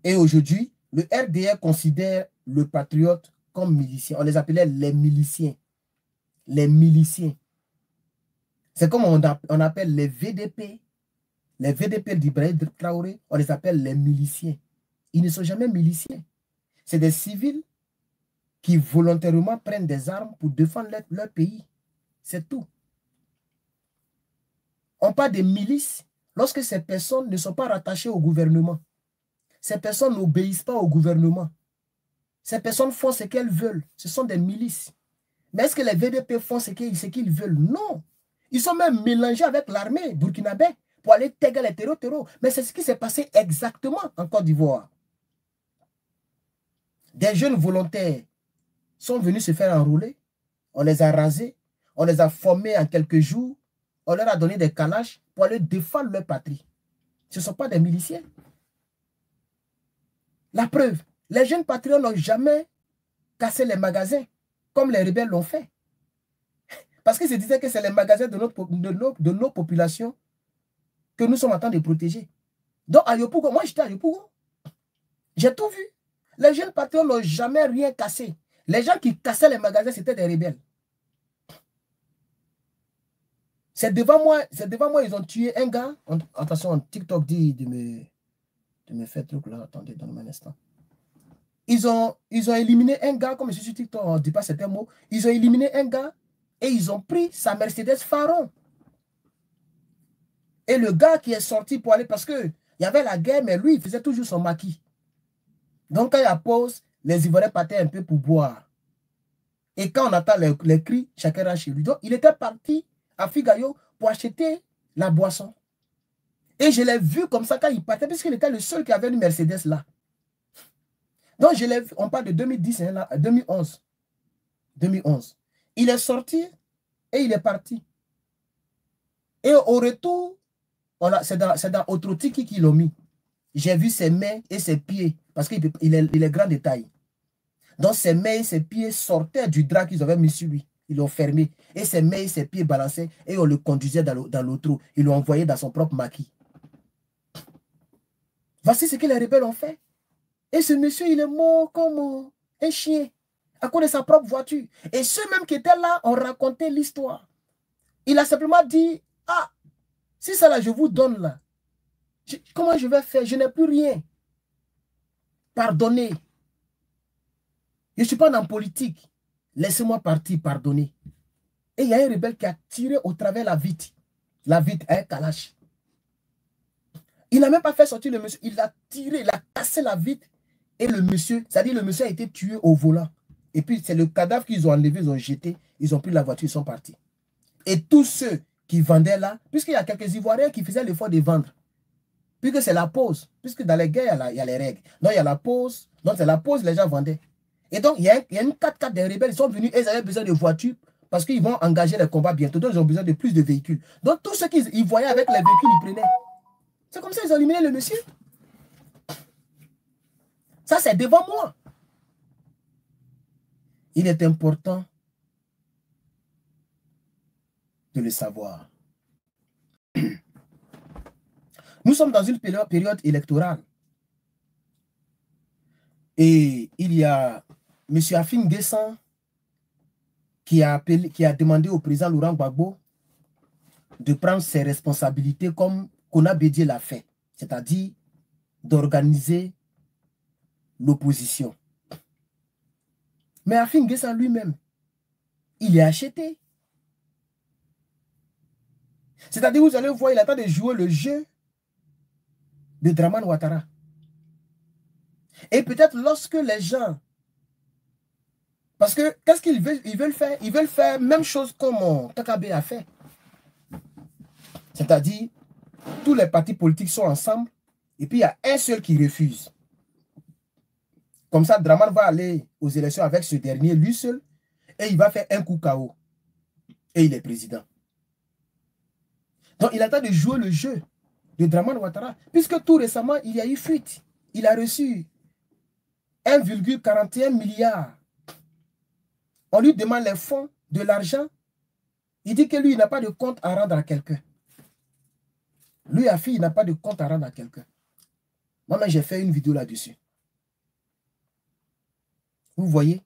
Et aujourd'hui, le RDR considère le patriote comme milicien. On les appelait les miliciens. Les miliciens. C'est comme on appelle les VDP. Les VDP d'Ibrahim Traoré, on les appelle les miliciens. Ils ne sont jamais miliciens. C'est des civils qui volontairement prennent des armes pour défendre leur pays. C'est tout. On parle de milices lorsque ces personnes ne sont pas rattachées au gouvernement. Ces personnes n'obéissent pas au gouvernement. Ces personnes font ce qu'elles veulent. Ce sont des milices. Mais est-ce que les VDP font ce qu'ils veulent? Non. Ils sont même mélangés avec l'armée burkinabé pour aller taguer les terreaux. Mais c'est ce qui s'est passé exactement en Côte d'Ivoire. Des jeunes volontaires sont venus se faire enrôler. On les a rasés. On les a formés en quelques jours. On leur a donné des calages pour aller défendre leur patrie. Ce ne sont pas des miliciens. La preuve, les jeunes patriotes n'ont jamais cassé les magasins comme les rebelles l'ont fait. Parce qu'ils se disaient que c'est les magasins de nos populations que nous sommes en train de protéger. Donc à Yopougon, moi j'étais à Yopougon. J'ai tout vu. Les jeunes patriotes n'ont jamais rien cassé. Les gens qui cassaient les magasins, c'était des rebelles. C'est devant moi, ils ont tué un gars. Attention, TikTok dit de me faire truc là. Attendez, donnez-moi un instant. Ils ont éliminé un gars, comme je suis sur TikTok, on ne dit pas certains mots. Ils ont éliminé un gars et ils ont pris sa Mercedes Pharaon. Et le gars qui est sorti pour aller, parce qu'il y avait la guerre, mais lui, il faisait toujours son maquis. Donc, quand il y a pause, les Ivoiriens partaient un peu pour boire. Et quand on attend les cris, chacun rentre chez lui. Donc, il était parti à Figayo pour acheter la boisson. Et je l'ai vu comme ça quand il partait, puisqu'il était le seul qui avait une Mercedes là. Donc, je l'ai vu, on parle de 2010, hein, là, 2011. 2011. Il est sorti et il est parti. Et au retour, c'est dans Otrotiki qu'ils l'ont mis. J'ai vu ses mains et ses pieds, parce qu'il est grand de taille. Donc, ses mains et ses pieds sortaient du drap qu'ils avaient mis sur lui. Ils l'ont fermé. Et ses mains et ses pieds balançaient et on le conduisait dans l'auto. Ils l'ont envoyé dans son propre maquis. Voici ce que les rebelles ont fait. Et ce monsieur, il est mort comme un chien à cause de sa propre voiture. Et ceux-mêmes qui étaient là ont raconté l'histoire. Il a simplement dit, ah, si ça là, je vous donne là, comment je vais faire? Je n'ai plus rien. Pardonnez. Je ne suis pas dans la politique. Laissez-moi partir, pardonnez. Et il y a un rebelle qui a tiré au travers la vitre. La vitre avec Kalash. Il n'a même pas fait sortir le monsieur. Il a tiré, il a cassé la vitre. Et le monsieur, c'est-à-dire le monsieur a été tué au volant. Et puis c'est le cadavre qu'ils ont enlevé, ils ont jeté. Ils ont pris la voiture, ils sont partis. Et tous ceux qui vendaient là, puisqu'il y a quelques Ivoiriens qui faisaient l'effort de vendre. Puisque c'est la pause. Puisque dans les guerres, il y a les règles. Donc il y a la pause. Donc c'est la pause, les gens vendaient. Et donc il y a une 4x4 des rebelles. Ils sont venus et ils avaient besoin de voitures parce qu'ils vont engager les combats bientôt. Donc ils ont besoin de plus de véhicules. Donc tous ceux qu'ils voyaient avec les véhicules, ils prenaient. C'est comme ça qu'ils ont éliminé le monsieur. Ça, c'est devant moi. Il est important de le savoir. Nous sommes dans une période électorale. Et il y a M. Afin Guessan qui a demandé au président Laurent Gbagbo de prendre ses responsabilités comme Kona Bédié l'a fait. C'est-à-dire d'organiser l'opposition. Mais Afin Guessan lui-même, il est acheté. C'est-à-dire, vous allez voir, il attend de jouer le jeu de Dramane Ouattara. Et peut-être lorsque les gens... Parce que, qu'est-ce qu'ils veulent, ils veulent faire? Ils veulent faire même chose comme Takabe a fait. C'est-à-dire, tous les partis politiques sont ensemble, et puis il y a un seul qui refuse. Comme ça, Dramane va aller aux élections avec ce dernier, lui seul, et il va faire un coup KO. Et il est président. Donc, il attend de jouer le jeu de Dramane Ouattara, puisque tout récemment, il y a eu fuite. Il a reçu 1,41 milliard. On lui demande les fonds, de l'argent. Il dit que lui, il n'a pas de compte à rendre à quelqu'un. Lui, Afi, il n'a pas de compte à rendre à quelqu'un. Moi, j'ai fait une vidéo là-dessus. Vous voyez?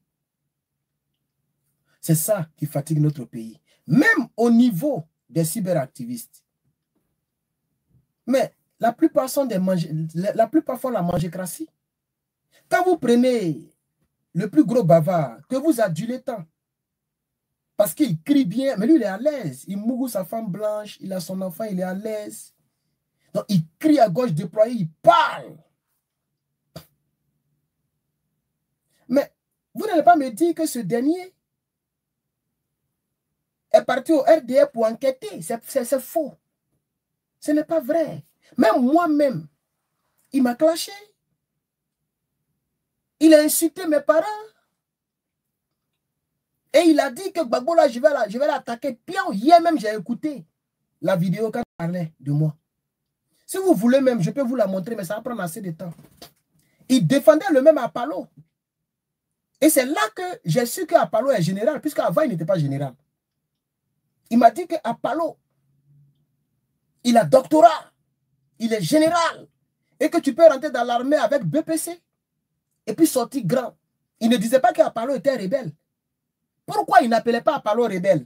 C'est ça qui fatigue notre pays. Même au niveau des cyberactivistes. Mais la plupart font la mangécratie. Quand vous prenez le plus gros bavard, que vous adulez tant, parce qu'il crie bien, mais lui, il est à l'aise. Il mourou sa femme blanche, il a son enfant, il est à l'aise. Donc, il crie à gauche déployé, il parle. Mais vous n'allez pas me dire que ce dernier est parti au RDR pour enquêter. C'est faux. Ce n'est pas vrai. Même moi-même, il m'a clashé. Il a insulté mes parents. Et il a dit que Gbagbo, là, je vais l'attaquer. Puis hier même, j'ai écouté la vidéo quand il parlait de moi. Si vous voulez même, je peux vous la montrer, mais ça va prendre assez de temps. Il défendait le même Apollo. Et c'est là que j'ai su qu'Apollo est général, puisqu'avant, il n'était pas général. Il m'a dit qu'Apollo, il a doctorat, il est général, et que tu peux rentrer dans l'armée avec BPC, et puis sortir grand. Il ne disait pas qu'Apollo était rebelle. Pourquoi il n'appelait pas Apollo rebelle?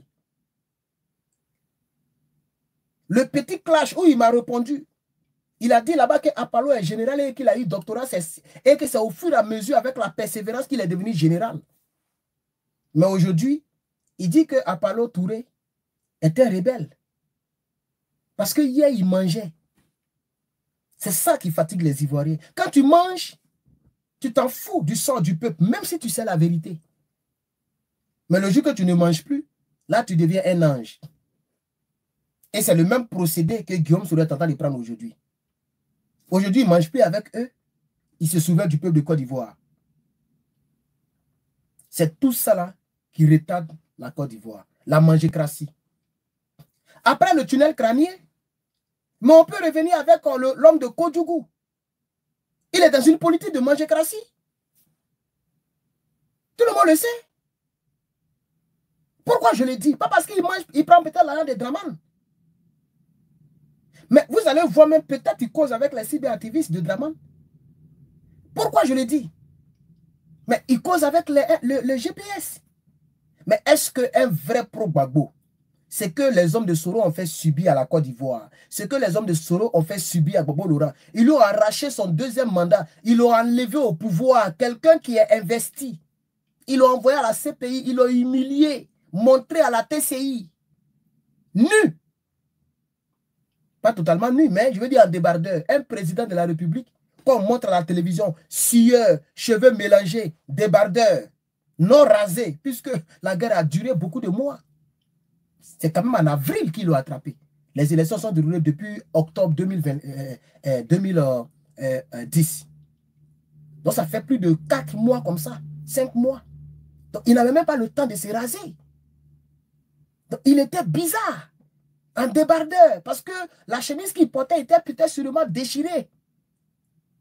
Le petit clash où il m'a répondu, il a dit là-bas qu'Apollo est général et qu'il a eu doctorat, et que c'est au fur et à mesure, avec la persévérance, qu'il est devenu général. Mais aujourd'hui, il dit que Apollo Touré était rebelle. Parce que hier, il mangeait. C'est ça qui fatigue les Ivoiriens. Quand tu manges, tu t'en fous du sort du peuple, même si tu sais la vérité. Mais le jour que tu ne manges plus, là, tu deviens un ange. Et c'est le même procédé que Guillaume Soro est en train de prendre aujourd'hui. Aujourd'hui, il ne mange plus avec eux. Il se souvient du peuple de Côte d'Ivoire. C'est tout ça là qui retarde la Côte d'Ivoire. La mangécratie. Après le tunnel crânien, mais on peut revenir avec l'homme de Kodjougou. Il est dans une politique de mangécratie. Tout le monde le sait. Pourquoi je le dis? Pas parce qu'il mange, il prend peut-être l'argent des Draman. Mais vous allez voir même peut-être qu'il cause avec les cyberactivistes de Draman. Pourquoi je le dis? Mais il cause avec le GPS. Mais est-ce qu'un vrai pro-Gbagbo, c'est que les hommes de Soro ont fait subir à la Côte d'Ivoire, ce que les hommes de Soro ont fait subir à Gbagbo Laurent, ils lui ont arraché son deuxième mandat, ils l'ont enlevé au pouvoir, quelqu'un qui est investi. Ils l'ont envoyé à la CPI, ils l'ont humilié, montré à la TCI. Nu. Pas totalement nu, mais je veux dire en débardeur. Un président de la République, qu'on montre à la télévision, sueur, cheveux mélangés, débardeur, non rasé, puisque la guerre a duré beaucoup de mois. C'est quand même en avril qu'ils l'ont attrapé. Les élections sont déroulées depuis octobre 2010. Donc ça fait plus de 4 mois comme ça, 5 mois. Donc il n'avait même pas le temps de se raser. Donc il était bizarre, en débardeur, parce que la chemise qu'il portait était peut-être sûrement déchirée.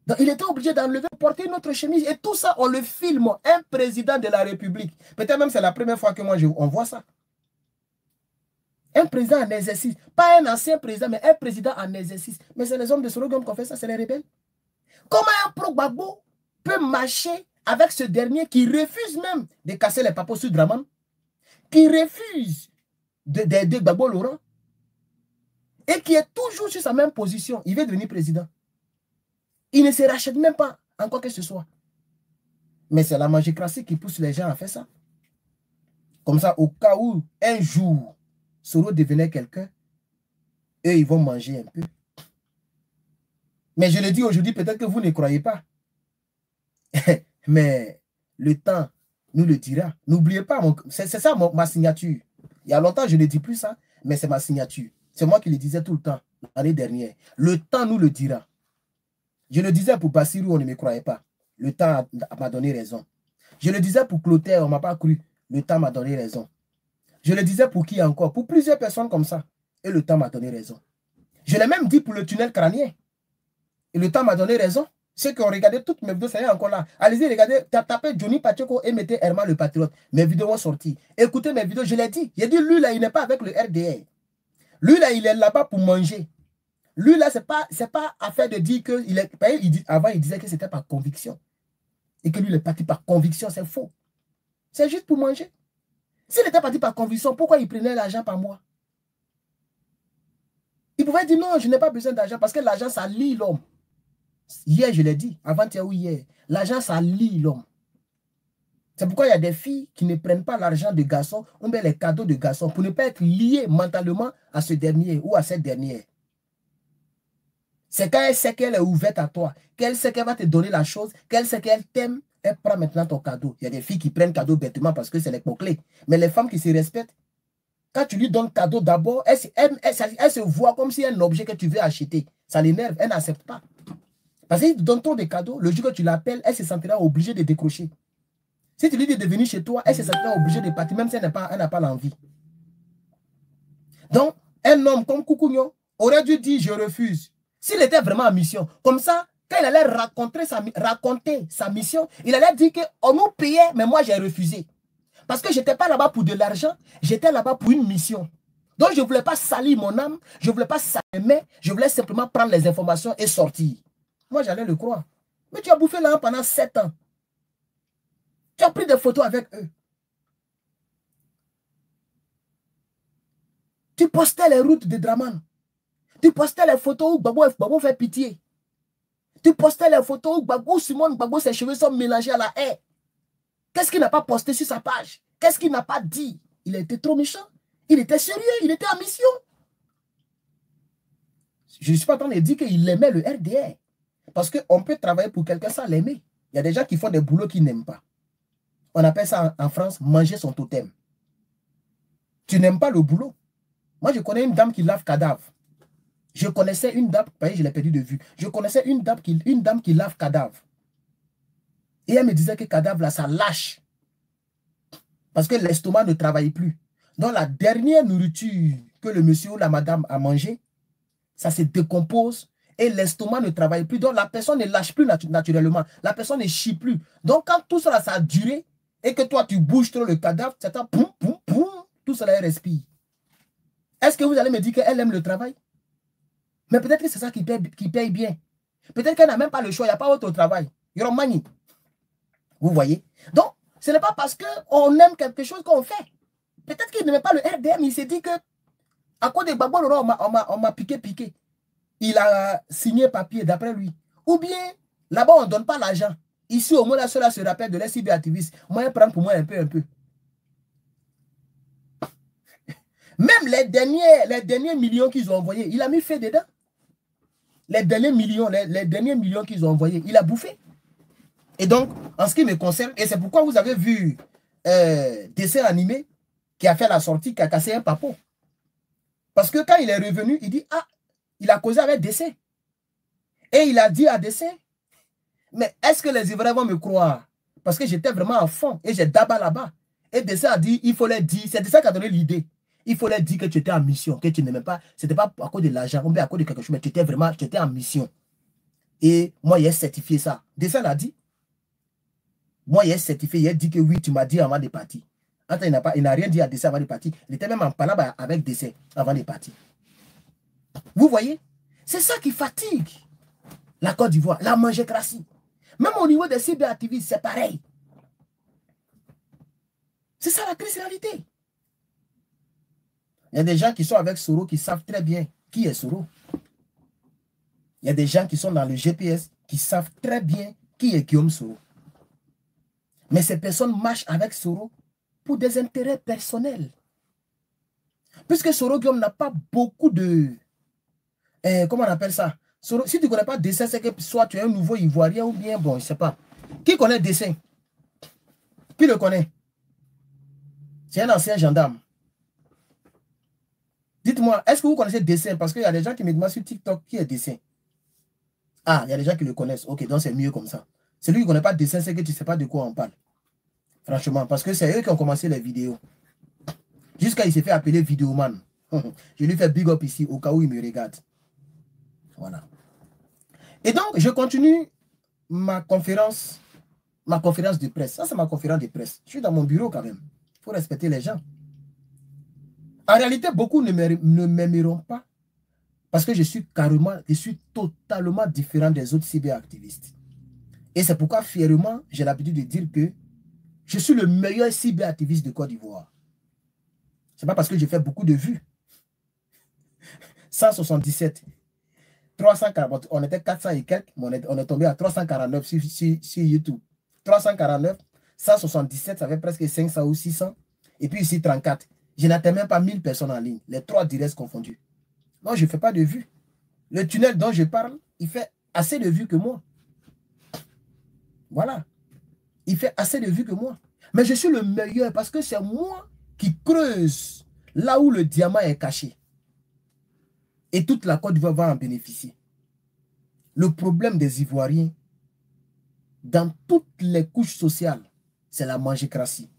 Donc il était obligé d'enlever, porter une autre chemise. Et tout ça, on le filme. Un président de la République. Peut-être même c'est la première fois que moi on voit ça. Un président en exercice. Pas un ancien président, mais un président en exercice. Mais c'est les hommes de Soro qui ont fait ça, c'est les rebelles. Comment un pro-Gbagbo peut marcher avec ce dernier qui refuse même de casser les papos sur Draman, qui refuse d'aider Gbagbo Laurent, et qui est toujours sur sa même position? Il veut devenir président. Il ne se rachète même pas en quoi que ce soit. Mais c'est la mangécratie qui pousse les gens à faire ça. Comme ça, au cas où un jour Soro devenait quelqu'un, eux, ils vont manger un peu. Mais je le dis aujourd'hui, peut-être que vous ne croyez pas. Mais le temps nous le dira. N'oubliez pas, c'est ça ma signature. Il y a longtemps, je ne dis plus ça, mais c'est ma signature. C'est moi qui le disais tout le temps, l'année dernière. Le temps nous le dira. Je le disais pour Bassirou, on ne me croyait pas. Le temps m'a donné raison. Je le disais pour Clotaire, on ne m'a pas cru. Le temps m'a donné raison. Je le disais pour qui encore? Pour plusieurs personnes comme ça. Et le temps m'a donné raison. Je l'ai même dit pour le tunnel crânien. Et le temps m'a donné raison. Ceux qui ont regardé toutes mes vidéos, ça y est encore là. Allez-y, regardez, tapez Johnny Pacheco et mettez Herman le Patriote. Mes vidéos ont sorti. Écoutez mes vidéos, je l'ai dit. J'ai dit, lui là, il n'est pas avec le RDR. Lui là, il est là-bas pour manger. Lui là, c'est pas affaire de dire que avant, il disait que c'était par conviction. Et que lui, il est parti par conviction, c'est faux. C'est juste pour manger. S'il était parti par conviction, pourquoi il prenait l'argent par mois? Il pouvait dire non, je n'ai pas besoin d'argent parce que l'argent, ça lie l'homme. Hier, je l'ai dit, avant-hier ou hier, l'argent, ça lie l'homme. C'est pourquoi il y a des filles qui ne prennent pas l'argent de garçon ou bien les cadeaux de garçon pour ne pas être liées mentalement à ce dernier ou à cette dernière. C'est quand elle sait qu'elle est ouverte à toi, qu'elle sait qu'elle va te donner la chose, qu'elle sait qu'elle t'aime, elle prend maintenant ton cadeau. Il y a des filles qui prennent cadeau bêtement parce que c'est les clés. Mais les femmes qui se respectent, quand tu lui donnes cadeau d'abord, elle se voit comme si un objet que tu veux acheter. Ça l'énerve, elle n'accepte pas. Parce qu'il donne ton des cadeaux, le jour que tu l'appelles, elle se sentira obligée de décrocher. Si tu lui dis de venir chez toi, elle se sentira obligée de partir, même si elle n'a pas l'envie. Donc, un homme comme Koukounio aurait dû dire je refuse. S'il était vraiment en mission, comme ça, quand il allait raconter sa mission, il allait dire qu'on nous payait, mais moi j'ai refusé. Parce que je n'étais pas là-bas pour de l'argent, j'étais là-bas pour une mission. Donc je ne voulais pas salir mon âme, je ne voulais pas salir, je voulais simplement prendre les informations et sortir. Moi j'allais le croire. Mais tu as bouffé là pendant 7 ans. Tu as pris des photos avec eux. Tu postais les routes de Draman. Tu postais les photos où Gbagbo fait pitié. Tu postais les photos où Simone Gbagbo, ses cheveux sont mélangés à la haie. Qu'est-ce qu'il n'a pas posté sur sa page? Qu'est-ce qu'il n'a pas dit? Il était trop méchant. Il était sérieux, il était en mission. Je ne suis pas en train de dire qu'il aimait le RDR. Parce qu'on peut travailler pour quelqu'un sans l'aimer. Il y a des gens qui font des boulots qu'ils n'aiment pas. On appelle ça en France, manger son totem. Tu n'aimes pas le boulot. Moi, je connais une dame qui lave cadavre. Je connaissais une dame, je l'ai perdu de vue. Je connaissais une dame qui lave cadavre. Et elle me disait que cadavre, là, ça lâche. Parce que l'estomac ne travaille plus. Donc, la dernière nourriture que le monsieur ou la madame a mangé, ça se décompose et l'estomac ne travaille plus. Donc, la personne ne lâche plus naturellement. La personne ne chie plus. Donc, quand tout cela, ça a duré et que toi, tu bouges trop le cadavre, c'est un poum, poum, poum, tout cela respire. Est-ce que vous allez me dire qu'elle aime le travail? Mais peut-être que c'est ça qui paye bien. Peut-être qu'elle n'a même pas le choix. Il n'y a pas autre travail. Il y aura mani. Vous voyez? Donc, ce n'est pas parce qu'on aime quelque chose qu'on fait. Peut-être qu'il n'aimait pas le RDM. Il s'est dit que à cause de Gbagbo, on m'a piqué. Il a signé papier d'après lui. Ou bien, là-bas, on ne donne pas l'argent. Ici, au moins, là, cela se rappelle de l'SIB activiste. Moi, je prends pour moi un peu. Même les derniers millions qu'ils ont envoyés, il a mis fait dedans. Les derniers millions qu'ils ont envoyés, il a bouffé. Et donc, en ce qui me concerne, et c'est pourquoi vous avez vu dessin animé qui a fait la sortie, qui a cassé un papo. Parce que quand il est revenu, il dit, ah, il a causé avec Dessin. Et il a dit à Dessin, mais est-ce que les Ivoiriens vont me croire? Parce que j'étais vraiment à fond et j'ai d'abord là-bas. Et Dessin a dit, il faut les dire, c'est Dessin qui a donné l'idée. Il faut leur dire que tu étais en mission, que tu n'aimais pas, ce n'était pas à cause de l'argent, ou bien à cause de quelque chose, mais tu étais en mission. Et moi, il a certifié ça. Dessin l'a dit. Moi, il a certifié, il a dit que oui, tu m'as dit avant de partir. Attends, il n'a rien dit à Dessin avant de partir. Il était même en palabre avec Dessin avant de partir. Vous voyez? C'est ça qui fatigue la Côte d'Ivoire, la mangécratie. Même au niveau des cyberactivistes, c'est pareil. C'est ça la triste réalité. Il y a des gens qui sont avec Soro qui savent très bien qui est Soro. Il y a des gens qui sont dans le GPS qui savent très bien qui est Guillaume Soro. Mais ces personnes marchent avec Soro pour des intérêts personnels. Puisque Soro Guillaume n'a pas beaucoup de... comment on appelle ça? Soro, si tu ne connais pas Dessin, c'est que soit tu es un nouveau Ivoirien ou bien, bon, je ne sais pas. Qui connaît Dessin? Qui le connaît? C'est un ancien gendarme. Dites-moi, est-ce que vous connaissez Dessin? Parce qu'il y a des gens qui me demandent sur TikTok qui est Dessin. Ah, il y a des gens qui le connaissent. Ok, donc c'est mieux comme ça. Celui qui ne connaît pas Dessin, c'est que tu ne sais pas de quoi on parle. Franchement, parce que c'est eux qui ont commencé les vidéos. Jusqu'à il s'est fait appeler Vidéoman. Je lui fais big up ici au cas où il me regarde. Voilà. Et donc, je continue ma conférence de presse. Ça, c'est ma conférence de presse. Je suis dans mon bureau quand même. Il faut respecter les gens. En réalité, beaucoup ne m'aimeront pas parce que je suis totalement différent des autres cyberactivistes. Et c'est pourquoi, fièrement, j'ai l'habitude de dire que je suis le meilleur cyberactiviste de Côte d'Ivoire. Ce n'est pas parce que j'ai fait beaucoup de vues. 177, 340, on était 400 et quelques, mais on est tombé à 349 sur YouTube. 349, 177, ça fait presque 500 ou 600. Et puis ici, 34. Je n'atteins même pas 1000 personnes en ligne, les 3 directs confondus. Moi, je ne fais pas de vues. Le tunnel dont je parle, il fait assez de vues que moi. Voilà. Il fait assez de vues que moi. Mais je suis le meilleur parce que c'est moi qui creuse là où le diamant est caché. Et toute la Côte d'Ivoire va en bénéficier. Le problème des Ivoiriens, dans toutes les couches sociales, c'est la mangécratie.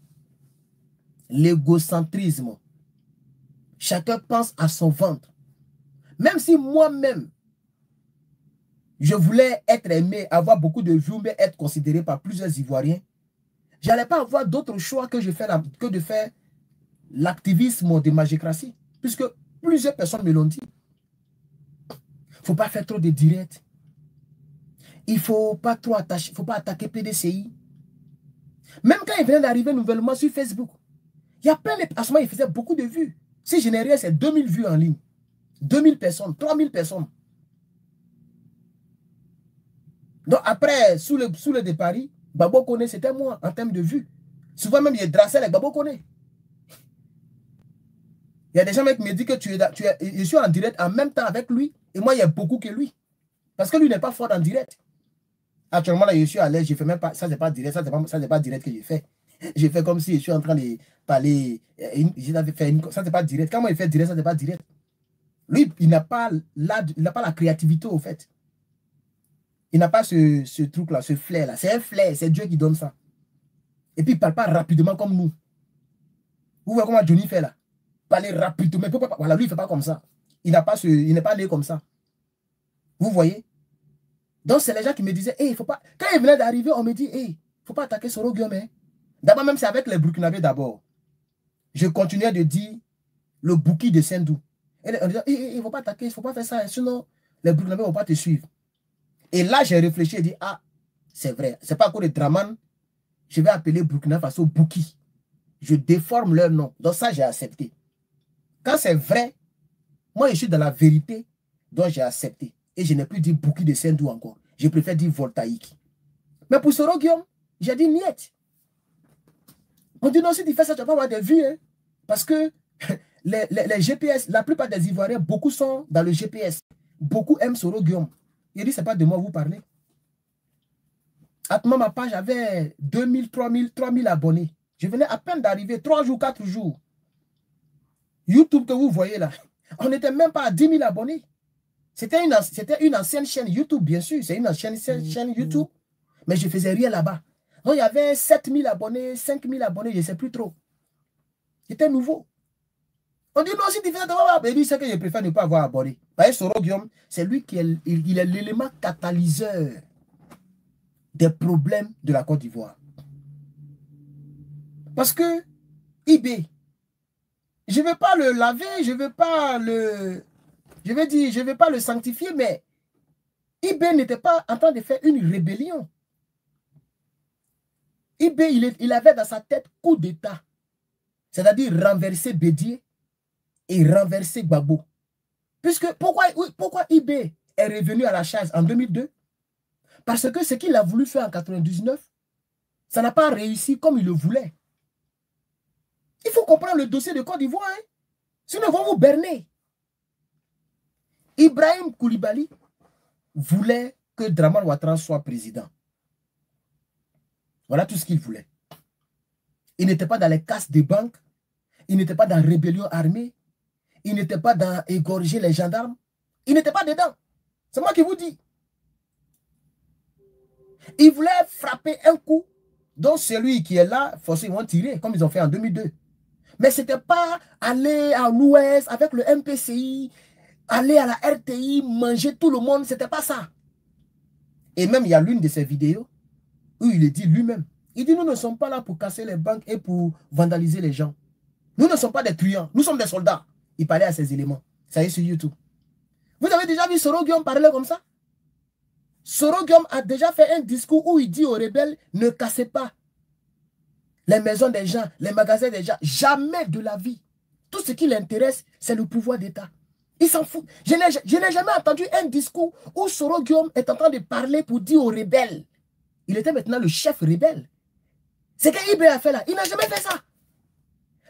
L'égocentrisme. Chacun pense à son ventre. Même si moi-même, je voulais être aimé, avoir beaucoup de vues, mais être considéré par plusieurs Ivoiriens, je n'allais pas avoir d'autre choix que de faire l'activisme de mangécratie. Puisque plusieurs personnes me l'ont dit. Il ne faut pas faire trop de directs. Il ne faut pas trop attacher, faut pas attaquer PDCI. Même quand il venait d'arriver nouvellement sur Facebook, il y a plein de... À ce moment, il faisait beaucoup de vues. Si je n'ai rien, c'est 2000 vues en ligne. 2000 personnes, 3000 personnes. Donc après, sous le départ, Babo Koné, c'était moi en termes de vues. Souvent même, il y a Dracel et Babo Koné. Il y a des gens qui me disent que je suis en direct en même temps avec lui. Et moi, il y a beaucoup que lui. Parce que lui n'est pas fort en direct. Actuellement, là, je suis à l'aise. Je fais même pas... Ça, c'est pas direct. Ça, c'est pas direct que j'ai fait. J'ai fait comme si je suis en train de parler. Ça, c'est pas direct. Quand moi, il fait direct, ça, c'est pas direct. Lui, il n'a pas la créativité, au fait. Il n'a pas ce truc-là, ce flair-là. C'est un flair. C'est Dieu qui donne ça. Et puis, il ne parle pas rapidement comme nous. Vous voyez comment Johnny fait là? Parler rapidement. Voilà, lui, il ne fait pas comme ça. Il n'est pas né comme ça. Vous voyez? Donc, c'est les gens qui me disaient, hey, il faut pas... Quand il venait d'arriver, on me dit, hey, il ne faut pas attaquer Soro Guillaume. Hein. D'abord, même c'est avec les Burkinabés d'abord. Je continuais de dire le bouki de Sendou. Et on disait, hey, il ne faut pas attaquer, il ne faut pas faire ça, sinon les Burkinabés ne vont pas te suivre. Et là, j'ai réfléchi et dit, ah, c'est vrai, c'est pas à cause de Draman, je vais appeler Burkina Faso Bouki. Je déforme leur nom. Donc ça, j'ai accepté. Quand c'est vrai, moi, je suis dans la vérité, donc j'ai accepté. Et je n'ai plus dit Bouki de Sendou encore. Je préfère dire voltaïque. Mais pour Soro Guillaume, j'ai dit niet. On dit non, si tu fais ça, tu vas pas avoir des vues. Hein, parce que les GPS, la plupart des Ivoiriens, beaucoup sont dans le GPS. Beaucoup aiment Soro Guillaume. Il dit, c'est pas de moi vous parlez. À ma page avait 2000, 3000 abonnés. Je venais à peine d'arriver, 3 jours, 4 jours. YouTube que vous voyez là, on n'était même pas à 10 000 abonnés. C'était une ancienne chaîne YouTube, bien sûr. C'est une ancienne chaîne YouTube. Mais je ne faisais rien là-bas. Donc, il y avait 7000 abonnés, 5000 abonnés, je ne sais plus trop. C'était nouveau. On dit non, si tu fais ça, il dit c'est que je préfère ne pas avoir abonné. Parce que Soro Guillaume, c'est lui qui est l'élément catalyseur des problèmes de la Côte d'Ivoire. Parce que IB, je ne vais pas le laver, je ne vais pas le... Je ne vais pas le sanctifier, mais IB n'était pas en train de faire une rébellion. IB, il avait dans sa tête coup d'État. C'est-à-dire renverser Bédier et renverser Gbagbo. Puisque, pourquoi IB est revenu à la charge en 2002? Parce que ce qu'il a voulu faire en 1999, ça n'a pas réussi comme il le voulait. Il faut comprendre le dossier de Côte d'Ivoire. Hein? Sinon, ils vont vous berner. Ibrahim Koulibaly voulait que Draman Ouattara soit président. Voilà tout ce qu'il voulait. Il n'était pas dans les casses des banques. Il n'était pas dans la rébellion armée. Il n'était pas dans égorger les gendarmes. Il n'était pas dedans. C'est moi qui vous dis. Il voulait frapper un coup. Donc celui qui est là, forcément, ils vont tirer, comme ils ont fait en 2002. Mais ce n'était pas aller à l'Ouest avec le MPCI, aller à la RTI, manger tout le monde. Ce n'était pas ça. Et même, il y a l'une de ses vidéos où il le dit lui-même. Il dit, nous ne sommes pas là pour casser les banques et pour vandaliser les gens. Nous ne sommes pas des truands, nous sommes des soldats. Il parlait à ces éléments. Ça y est sur YouTube. Vous avez déjà vu Soro Guillaume parler comme ça? Soro Guillaume a déjà fait un discours où il dit aux rebelles, ne cassez pas les maisons des gens, les magasins des gens. Jamais de la vie. Tout ce qui l'intéresse, c'est le pouvoir d'État. Il s'en fout. Je n'ai jamais entendu un discours où Soro Guillaume est en train de parler pour dire aux rebelles. Il était maintenant le chef rebelle. C'est que Ibé a fait là. Il n'a jamais fait ça.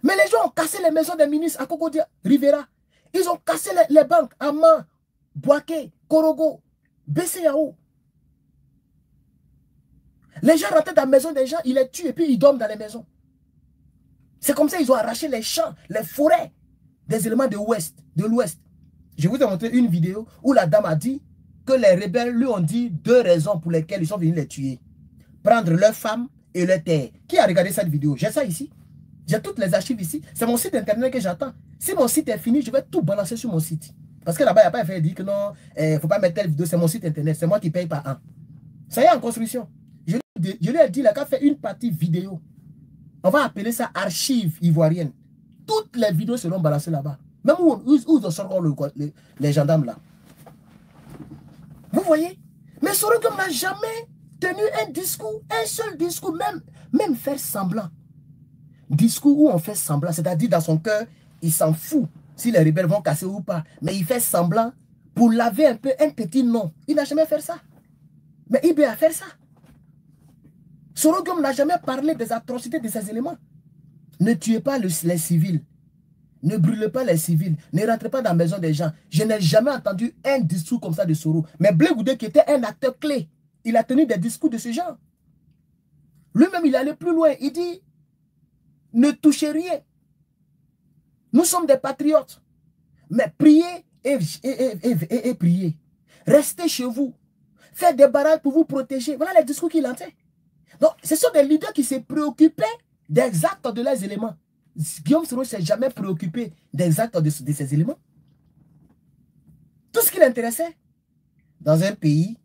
Mais les gens ont cassé les maisons des ministres à Cocody Rivera. Ils ont cassé les banques à Man, Boaké, Korogo, BCAO. Les gens rentraient dans la maison des gens, ils les tuent et puis ils dorment dans les maisons. C'est comme ça qu'ils ont arraché les champs, les forêts des éléments de l'Ouest. Je vous ai montré une vidéo où la dame a dit que les rebelles lui ont dit 2 raisons pour lesquelles ils sont venus les tuer. Prendre leurs femmes et leurs terres. Qui a regardé cette vidéo? J'ai ça ici. J'ai toutes les archives ici. C'est mon site internet que j'attends. Si mon site est fini, je vais tout balancer sur mon site. Parce que là-bas, il n'y a pas fait dire que non, il ne faut pas mettre telle vidéo. C'est mon site internet. C'est moi qui paye par an. Ça y est en construction. Je lui ai dit, là, qu'à fait une partie vidéo. On va appeler ça archive ivoirienne. Toutes les vidéos seront balancées là-bas. Même où seront les gendarmes là. Vous voyez? Mais Soro Guillaume n'a jamais tenu un discours, un seul discours, même faire semblant. Discours où on fait semblant, c'est-à-dire dans son cœur, il s'en fout si les rebelles vont casser ou pas. Mais il fait semblant pour laver un peu un petit nom. Il n'a jamais fait ça. Mais Ibé a fait ça. Soro Guillaume n'a jamais parlé des atrocités de ces éléments. Ne tuez pas les civils. Ne brûlez pas les civils. Ne rentrez pas dans la maison des gens. Je n'ai jamais entendu un discours comme ça de Soro. Mais Blé Goudé, qui était un acteur clé, il a tenu des discours de ce genre. Lui-même, il allait plus loin. Il dit, ne touchez rien. Nous sommes des patriotes. Mais priez et priez. Restez chez vous. Faites des barrages pour vous protéger. Voilà les discours qu'il entend. Donc, ce sont des leaders qui se préoccupaient des actes de leurs éléments. Guillaume Soro ne s'est jamais préoccupé des actes de ces éléments. Tout ce qui l'intéressait, dans un pays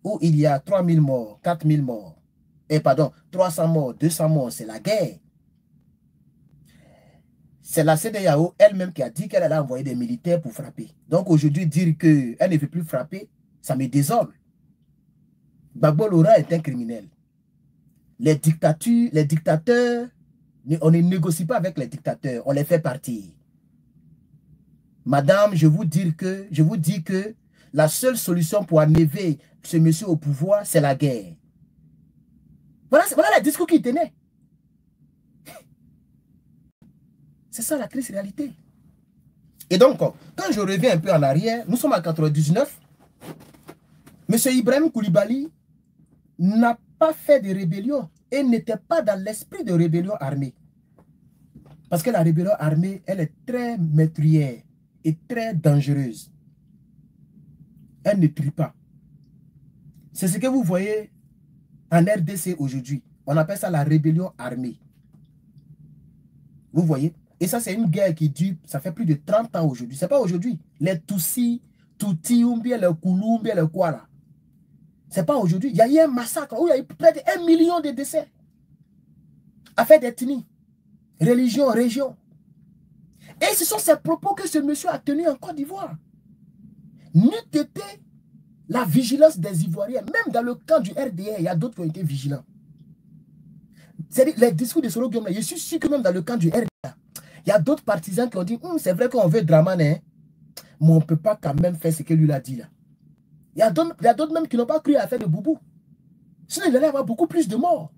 où il y a 3000 morts, 4000 morts, 300 morts, 200 morts, c'est la guerre. C'est la CEDEAO elle-même qui a dit qu'elle allait envoyer des militaires pour frapper. Donc aujourd'hui, dire qu'elle ne veut plus frapper, ça me désole. Gbagbo Laurent est un criminel. Les dictateurs, on ne négocie pas avec les dictateurs, on les fait partir. Madame, je vous dis que la seule solution pour enlever ce monsieur au pouvoir, c'est la guerre. Voilà le discours qu'il tenait. C'est ça la triste réalité. Et donc, quand je reviens un peu en arrière, nous sommes en 99. M. Ibrahim Koulibaly n'a pas fait de rébellion et n'était pas dans l'esprit de rébellion armée. Parce que la rébellion armée, elle est très meurtrière et très dangereuse. Elle ne tue pas. C'est ce que vous voyez en RDC aujourd'hui. On appelle ça la rébellion armée. Vous voyez? Et ça, c'est une guerre qui dure, ça fait plus de 30 ans aujourd'hui. Ce n'est pas aujourd'hui. Les Tutsis, ou bien les Koulou, ou bien les Kouala. Ce n'est pas aujourd'hui. Il y a eu un massacre où il y a eu près de 1 million de décès. Affaire d'ethnie, religion, région. Et ce sont ces propos que ce monsieur a tenus en Côte d'Ivoire. N'eût été la vigilance des Ivoiriens, même dans le camp du RDR, il y a d'autres qui ont été vigilants. C'est-à-dire, les discours de Soro Guillaume, je suis sûr que même dans le camp du RDR, il y a d'autres partisans qui ont dit, c'est vrai qu'on veut Dramane, hein, mais on ne peut pas quand même faire ce que lui a dit là. Il y a d'autres même qui n'ont pas cru à l'affaire de Boubou. Sinon, il allait y avoir beaucoup plus de morts.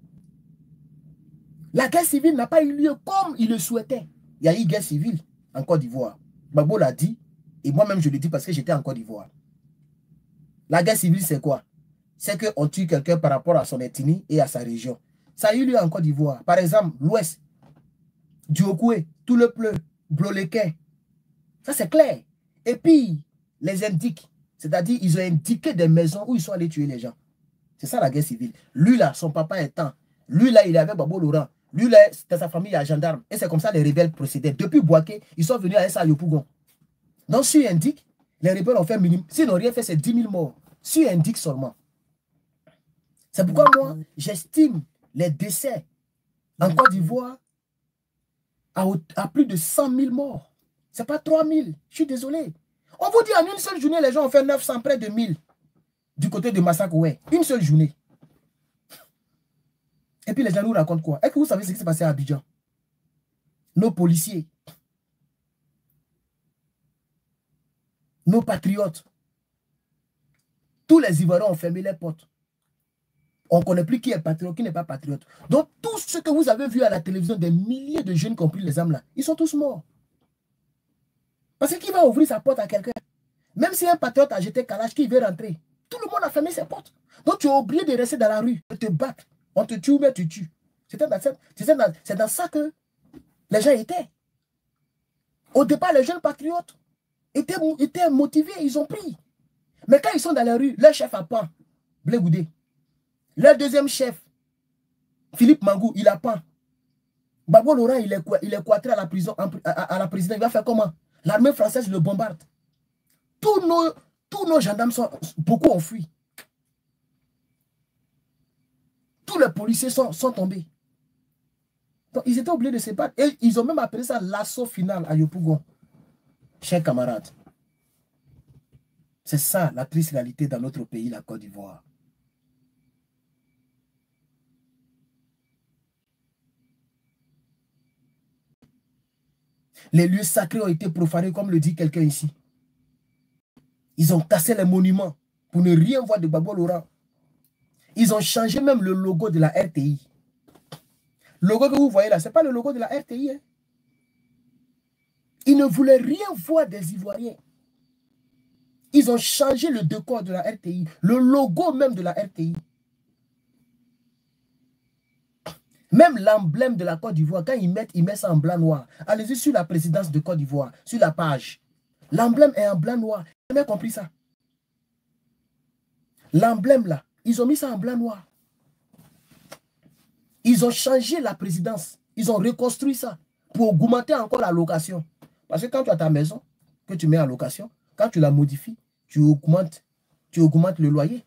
La guerre civile n'a pas eu lieu comme il le souhaitait. Il y a eu guerre civile en Côte d'Ivoire. Gbagbo l'a dit, et moi-même je le dis parce que j'étais en Côte d'Ivoire. La guerre civile, c'est quoi? C'est qu'on tue quelqu'un par rapport à son ethnie et à sa région. Ça a eu lieu en Côte d'Ivoire. Par exemple, l'Ouest, Diokoué, tout le pleu, Bloléquin. Ça, c'est clair. Et puis, les indiques, c'est-à-dire, ils ont indiqué des maisons où ils sont allés tuer les gens. C'est ça la guerre civile. Lui, là, son papa étant, lui, là, il avait Gbagbo Laurent. Lui, là, c'était sa famille à gendarme. Et c'est comme ça les rebelles procédaient. Depuis Boaké, ils sont venus à Essa Yopougon. Donc, sur indique, les rebelles ont fait minimum. S'ils n'ont rien fait, c'est 10 000 morts. Sur indique seulement. C'est pourquoi moi, j'estime les décès en Côte d'Ivoire à plus de 100 000 morts. Ce n'est pas 3 000. Je suis désolé. On vous dit en une seule journée, les gens ont fait 900, près de 1000 du côté de Massakoué. Une seule journée. Et puis les gens nous racontent quoi? Est-ce que vous savez ce qui s'est passé à Abidjan? Nos policiers, nos patriotes, tous les Ivoiriens ont fermé les portes. On ne connaît plus qui est patriote, qui n'est pas patriote. Donc, tout ce que vous avez vu à la télévision, des milliers de jeunes qui ont pris les armes là, ils sont tous morts. Parce que qui va ouvrir sa porte à quelqu'un? Même si un patriote a jeté Kalash, qui veut rentrer, tout le monde a fermé ses portes. Donc, tu es obligé de rester dans la rue, de te battre. On te tue ou bien tu tues. C'est dans ça que les gens étaient. Au départ, les jeunes patriotes étaient motivés, ils ont pris. Mais quand ils sont dans la rue, leur chef a pas, Blé Goudé. Leur deuxième chef, Philippe Mangou, il a pas. Babo Laurent, il est cloîtré à la prison, à la présidence. Il va faire comment? L'armée française le bombarde. Tous nos gendarmes beaucoup ont fui. Tous les policiers sont tombés. Donc, ils étaient obligés de se battre. Et ils ont même appelé ça l'assaut final à Yopougon. Chers camarades, c'est ça la triste réalité dans notre pays, la Côte d'Ivoire. Les lieux sacrés ont été profanés, comme le dit quelqu'un ici. Ils ont cassé les monuments pour ne rien voir de Babo Laurent. Ils ont changé même le logo de la RTI. Le logo que vous voyez là, ce n'est pas le logo de la RTI. Hein. Ils ne voulaient rien voir des Ivoiriens. Ils ont changé le décor de la RTI, le logo même de la RTI. Même l'emblème de la Côte d'Ivoire, quand ils mettent ça en blanc-noir. Allez-y sur la présidence de Côte d'Ivoire, sur la page. L'emblème est en blanc-noir. Vous avez compris ça? L'emblème là, ils ont mis ça en blanc-noir. Ils ont changé la présidence. Ils ont reconstruit ça pour augmenter encore la location. Parce que quand tu as ta maison, que tu mets en location, quand tu la modifies, tu augmentes le loyer.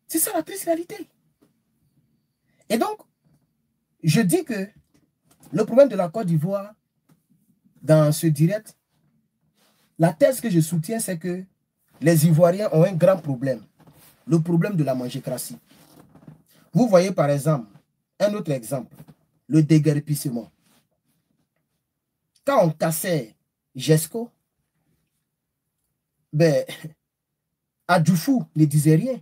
C'est ça la triste réalité. Et donc, je dis que le problème de la Côte d'Ivoire, dans ce direct, la thèse que je soutiens, c'est que les Ivoiriens ont un grand problème. Le problème de la mangécratie. Vous voyez par exemple, un autre exemple, le déguerpissement. Quand on cassait Gesco, ben, Adjoufou ne disait rien.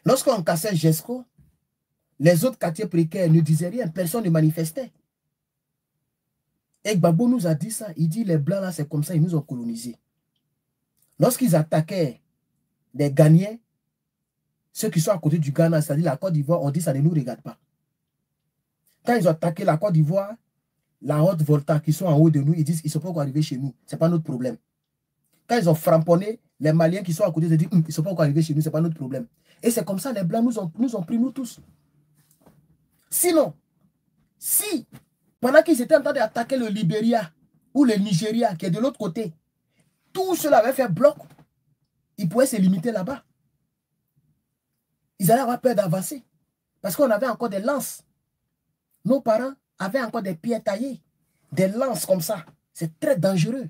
Lorsqu'on cassait Gesco, les autres quartiers précaires ne disaient rien, personne ne manifestait. Et Gbagbo nous a dit ça, il dit les Blancs là c'est comme ça, ils nous ont colonisés. Lorsqu'ils attaquaient les Ghanéens, ceux qui sont à côté du Ghana, c'est-à-dire la Côte d'Ivoire, on dit ça ne nous regarde pas. Quand ils ont attaqué la Côte d'Ivoire, la Haute-Volta qui sont en haut de nous, ils disent ils ne sont pas encore arrivés chez nous, ce n'est pas notre problème. Quand ils ont framponné les Maliens qui sont à côté, ils disent ils ne sont pas encore arrivés chez nous, ce n'est pas notre problème. Et c'est comme ça les Blancs nous ont pris, nous tous. Sinon, si, pendant qu'ils étaient en train d'attaquer le Libéria ou le Nigeria, qui est de l'autre côté, tout cela avait fait bloc, ils pouvaient se limiter là-bas. Ils allaient avoir peur d'avancer. Parce qu'on avait encore des lances. Nos parents avaient encore des pierres taillées. Des lances comme ça. C'est très dangereux.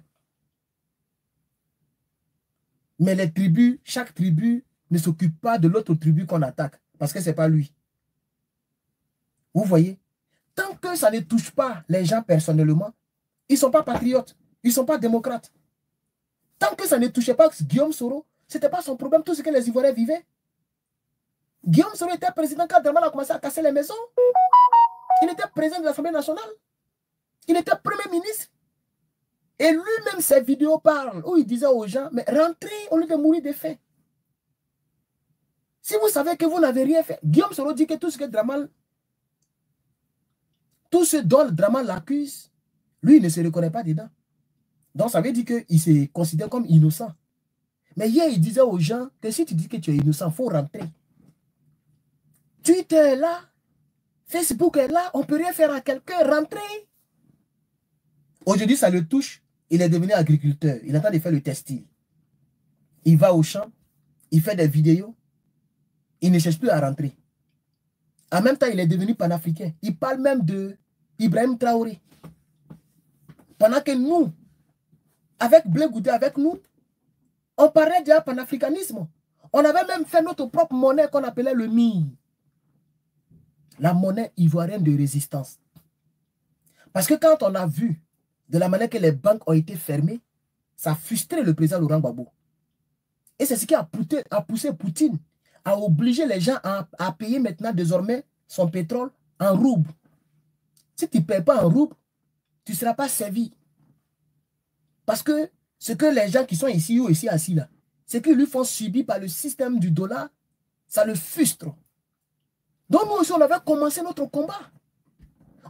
Mais les tribus, chaque tribu ne s'occupe pas de l'autre tribu qu'on attaque. Parce que ce n'est pas lui. Vous voyez? Tant que ça ne touche pas les gens personnellement, ils ne sont pas patriotes. Ils ne sont pas démocrates. Tant que ça ne touchait pas Guillaume Soro, ce n'était pas son problème, tout ce que les Ivoiriens vivaient. Guillaume Soro était président quand Dramane a commencé à casser les maisons. Il était président de l'Assemblée nationale. Il était premier ministre. Et lui-même, ses vidéos parlent où il disait aux gens, mais rentrez au lieu de mourir de faim. Si vous savez que vous n'avez rien fait, Guillaume Soro dit que tout ce que Dramane, tout ce dont Dramane l'accuse, lui, il ne se reconnaît pas dedans. Donc, ça veut dire qu'il se considère comme innocent. Mais hier, il disait aux gens que si tu dis que tu es innocent, il faut rentrer. Twitter est là, Facebook est là, on ne peut rien faire à quelqu'un, rentrer. Aujourd'hui, ça le touche, il est devenu agriculteur, il est en train de faire le textile. Il va au champ, il fait des vidéos, il ne cherche plus à rentrer. En même temps, il est devenu panafricain. Il parle même de Ibrahim Traoré. Pendant que nous, avec Blé Goudé, avec nous, on parlait déjà panafricanisme. On avait même fait notre propre monnaie qu'on appelait le MI. La monnaie ivoirienne de résistance. Parce que quand on a vu de la manière que les banques ont été fermées, ça a frustré le président Laurent Gbagbo. Et c'est ce qui a poussé Poutine à obliger les gens à payer maintenant désormais son pétrole en rouble. Si tu ne payes pas en rouble, tu ne seras pas servi. Parce que ce que les gens qui sont ici ou ici assis là, ce qu'ils lui font subir par le système du dollar, ça le frustre. Donc nous aussi, on avait commencé notre combat.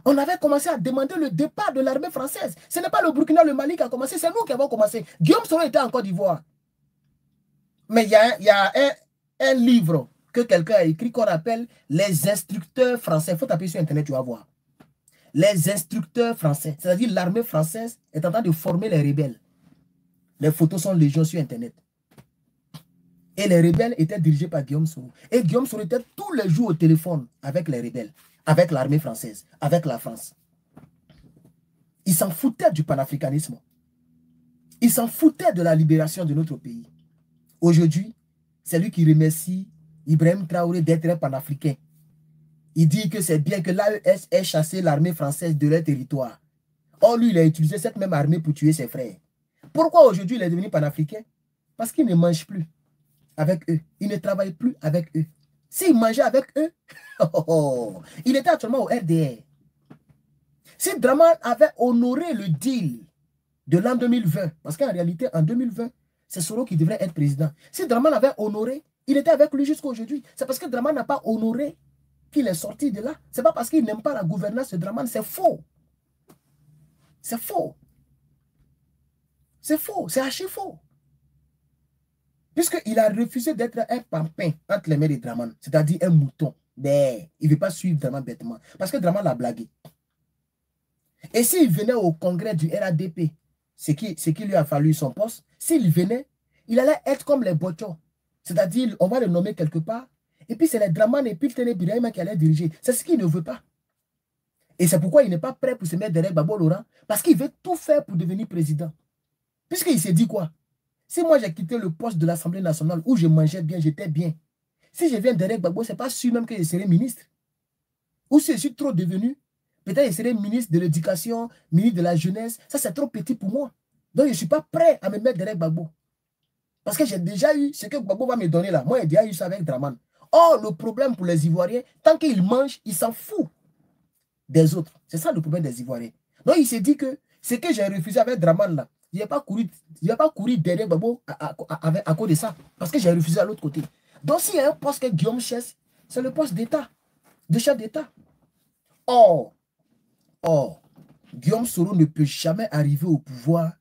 On avait commencé à demander le départ de l'armée française. Ce n'est pas le Burkina, le Mali qui a commencé, c'est nous qui avons commencé. Guillaume Soro était en Côte d'Ivoire. Mais il y a un livre que quelqu'un a écrit qu'on appelle Les instructeurs français. Il faut taper sur Internet, tu vas voir. Les instructeurs français, c'est-à-dire l'armée française est en train de former les rebelles. Les photos sont légion sur Internet. Et les rebelles étaient dirigés par Guillaume Soro. Et Guillaume Soro était tous les jours au téléphone avec les rebelles, avec l'armée française, avec la France. Il s'en foutait du panafricanisme. Il s'en foutait de la libération de notre pays. Aujourd'hui, c'est lui qui remercie Ibrahim Traoré d'être panafricain. Il dit que c'est bien que l'AES ait chassé l'armée française de leur territoire. Or, lui, il a utilisé cette même armée pour tuer ses frères. Pourquoi aujourd'hui il est devenu panafricain? Parce qu'il ne mange plus avec eux. Il ne travaille plus avec eux. S'il mangeait avec eux, il était actuellement au RDR. Si Draman avait honoré le deal de l'an 2020, parce qu'en réalité, en 2020, c'est Soro qui devrait être président. Si Draman avait honoré, il était avec lui jusqu'à aujourd'hui. C'est parce que Draman n'a pas honoré qu'il est sorti de là. Ce n'est pas parce qu'il n'aime pas la gouvernance de Draman, c'est faux. C'est faux. C'est faux, c'est archi faux. Puisqu'il a refusé d'être un pampin entre les mains de Draman, c'est-à-dire un mouton. Mais il ne veut pas suivre Draman bêtement. Parce que Draman l'a blagué. Et s'il venait au congrès du RADP, ce qui lui a fallu son poste, s'il venait, il allait être comme les Bochos. C'est-à-dire, on va le nommer quelque part, et puis c'est les Draman et puis le Ténébiraïma qui allaient diriger. C'est ce qu'il ne veut pas. Et c'est pourquoi il n'est pas prêt pour se mettre derrière Gbagbo Laurent, parce qu'il veut tout faire pour devenir président. Puisqu'il s'est dit quoi? Si moi j'ai quitté le poste de l'Assemblée nationale où je mangeais bien, j'étais bien, si je viens derrière Gbagbo, ce n'est pas sûr même que je serai ministre. Ou si je suis trop devenu, peut-être je serai ministre de l'Éducation, ministre de la Jeunesse. Ça, c'est trop petit pour moi. Donc, je ne suis pas prêt à me mettre derrière Gbagbo. Parce que j'ai déjà eu ce que Gbagbo va me donner là. Moi, j'ai déjà eu ça avec Draman. Or, le problème pour les Ivoiriens, tant qu'ils mangent, ils s'en foutent des autres. C'est ça le problème des Ivoiriens. Donc, il s'est dit que ce que j'ai refusé avec Draman là, je n'ai pas couru derrière Gbagbo à cause de ça. Parce que j'ai refusé à l'autre côté. Donc, s'il y a un poste que Guillaume cherche, c'est le poste d'État, de chef d'État. Or, Guillaume Soro ne peut jamais arriver au pouvoir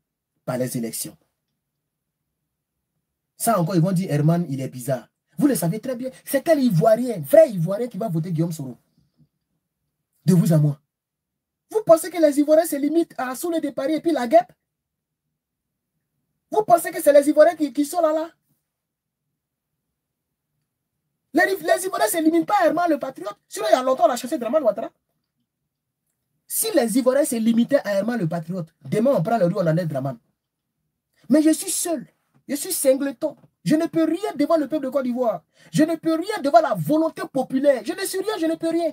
par les élections. Ça encore, ils vont dire Herman, il est bizarre. Vous le savez très bien. C'est quel Ivoirien, vrai Ivoirien qui va voter Guillaume Soro? De vous à moi. Vous pensez que les Ivoiriens se limitent à Soule de Paris et puis la guêpe? Vous pensez que c'est les Ivoiriens qui sont là? Les Ivoiriens ne se limitent pas à Herman le patriote. Sinon, il y a longtemps, on a chassé Draman Ouattara. Si les Ivoiriens se limitaient à Herman le patriote, demain on prend le riz, on en est Draman. Mais je suis seul. Je suis singleton. Je ne peux rien devant le peuple de Côte d'Ivoire. Je ne peux rien devant la volonté populaire. Je ne suis rien, je ne peux rien.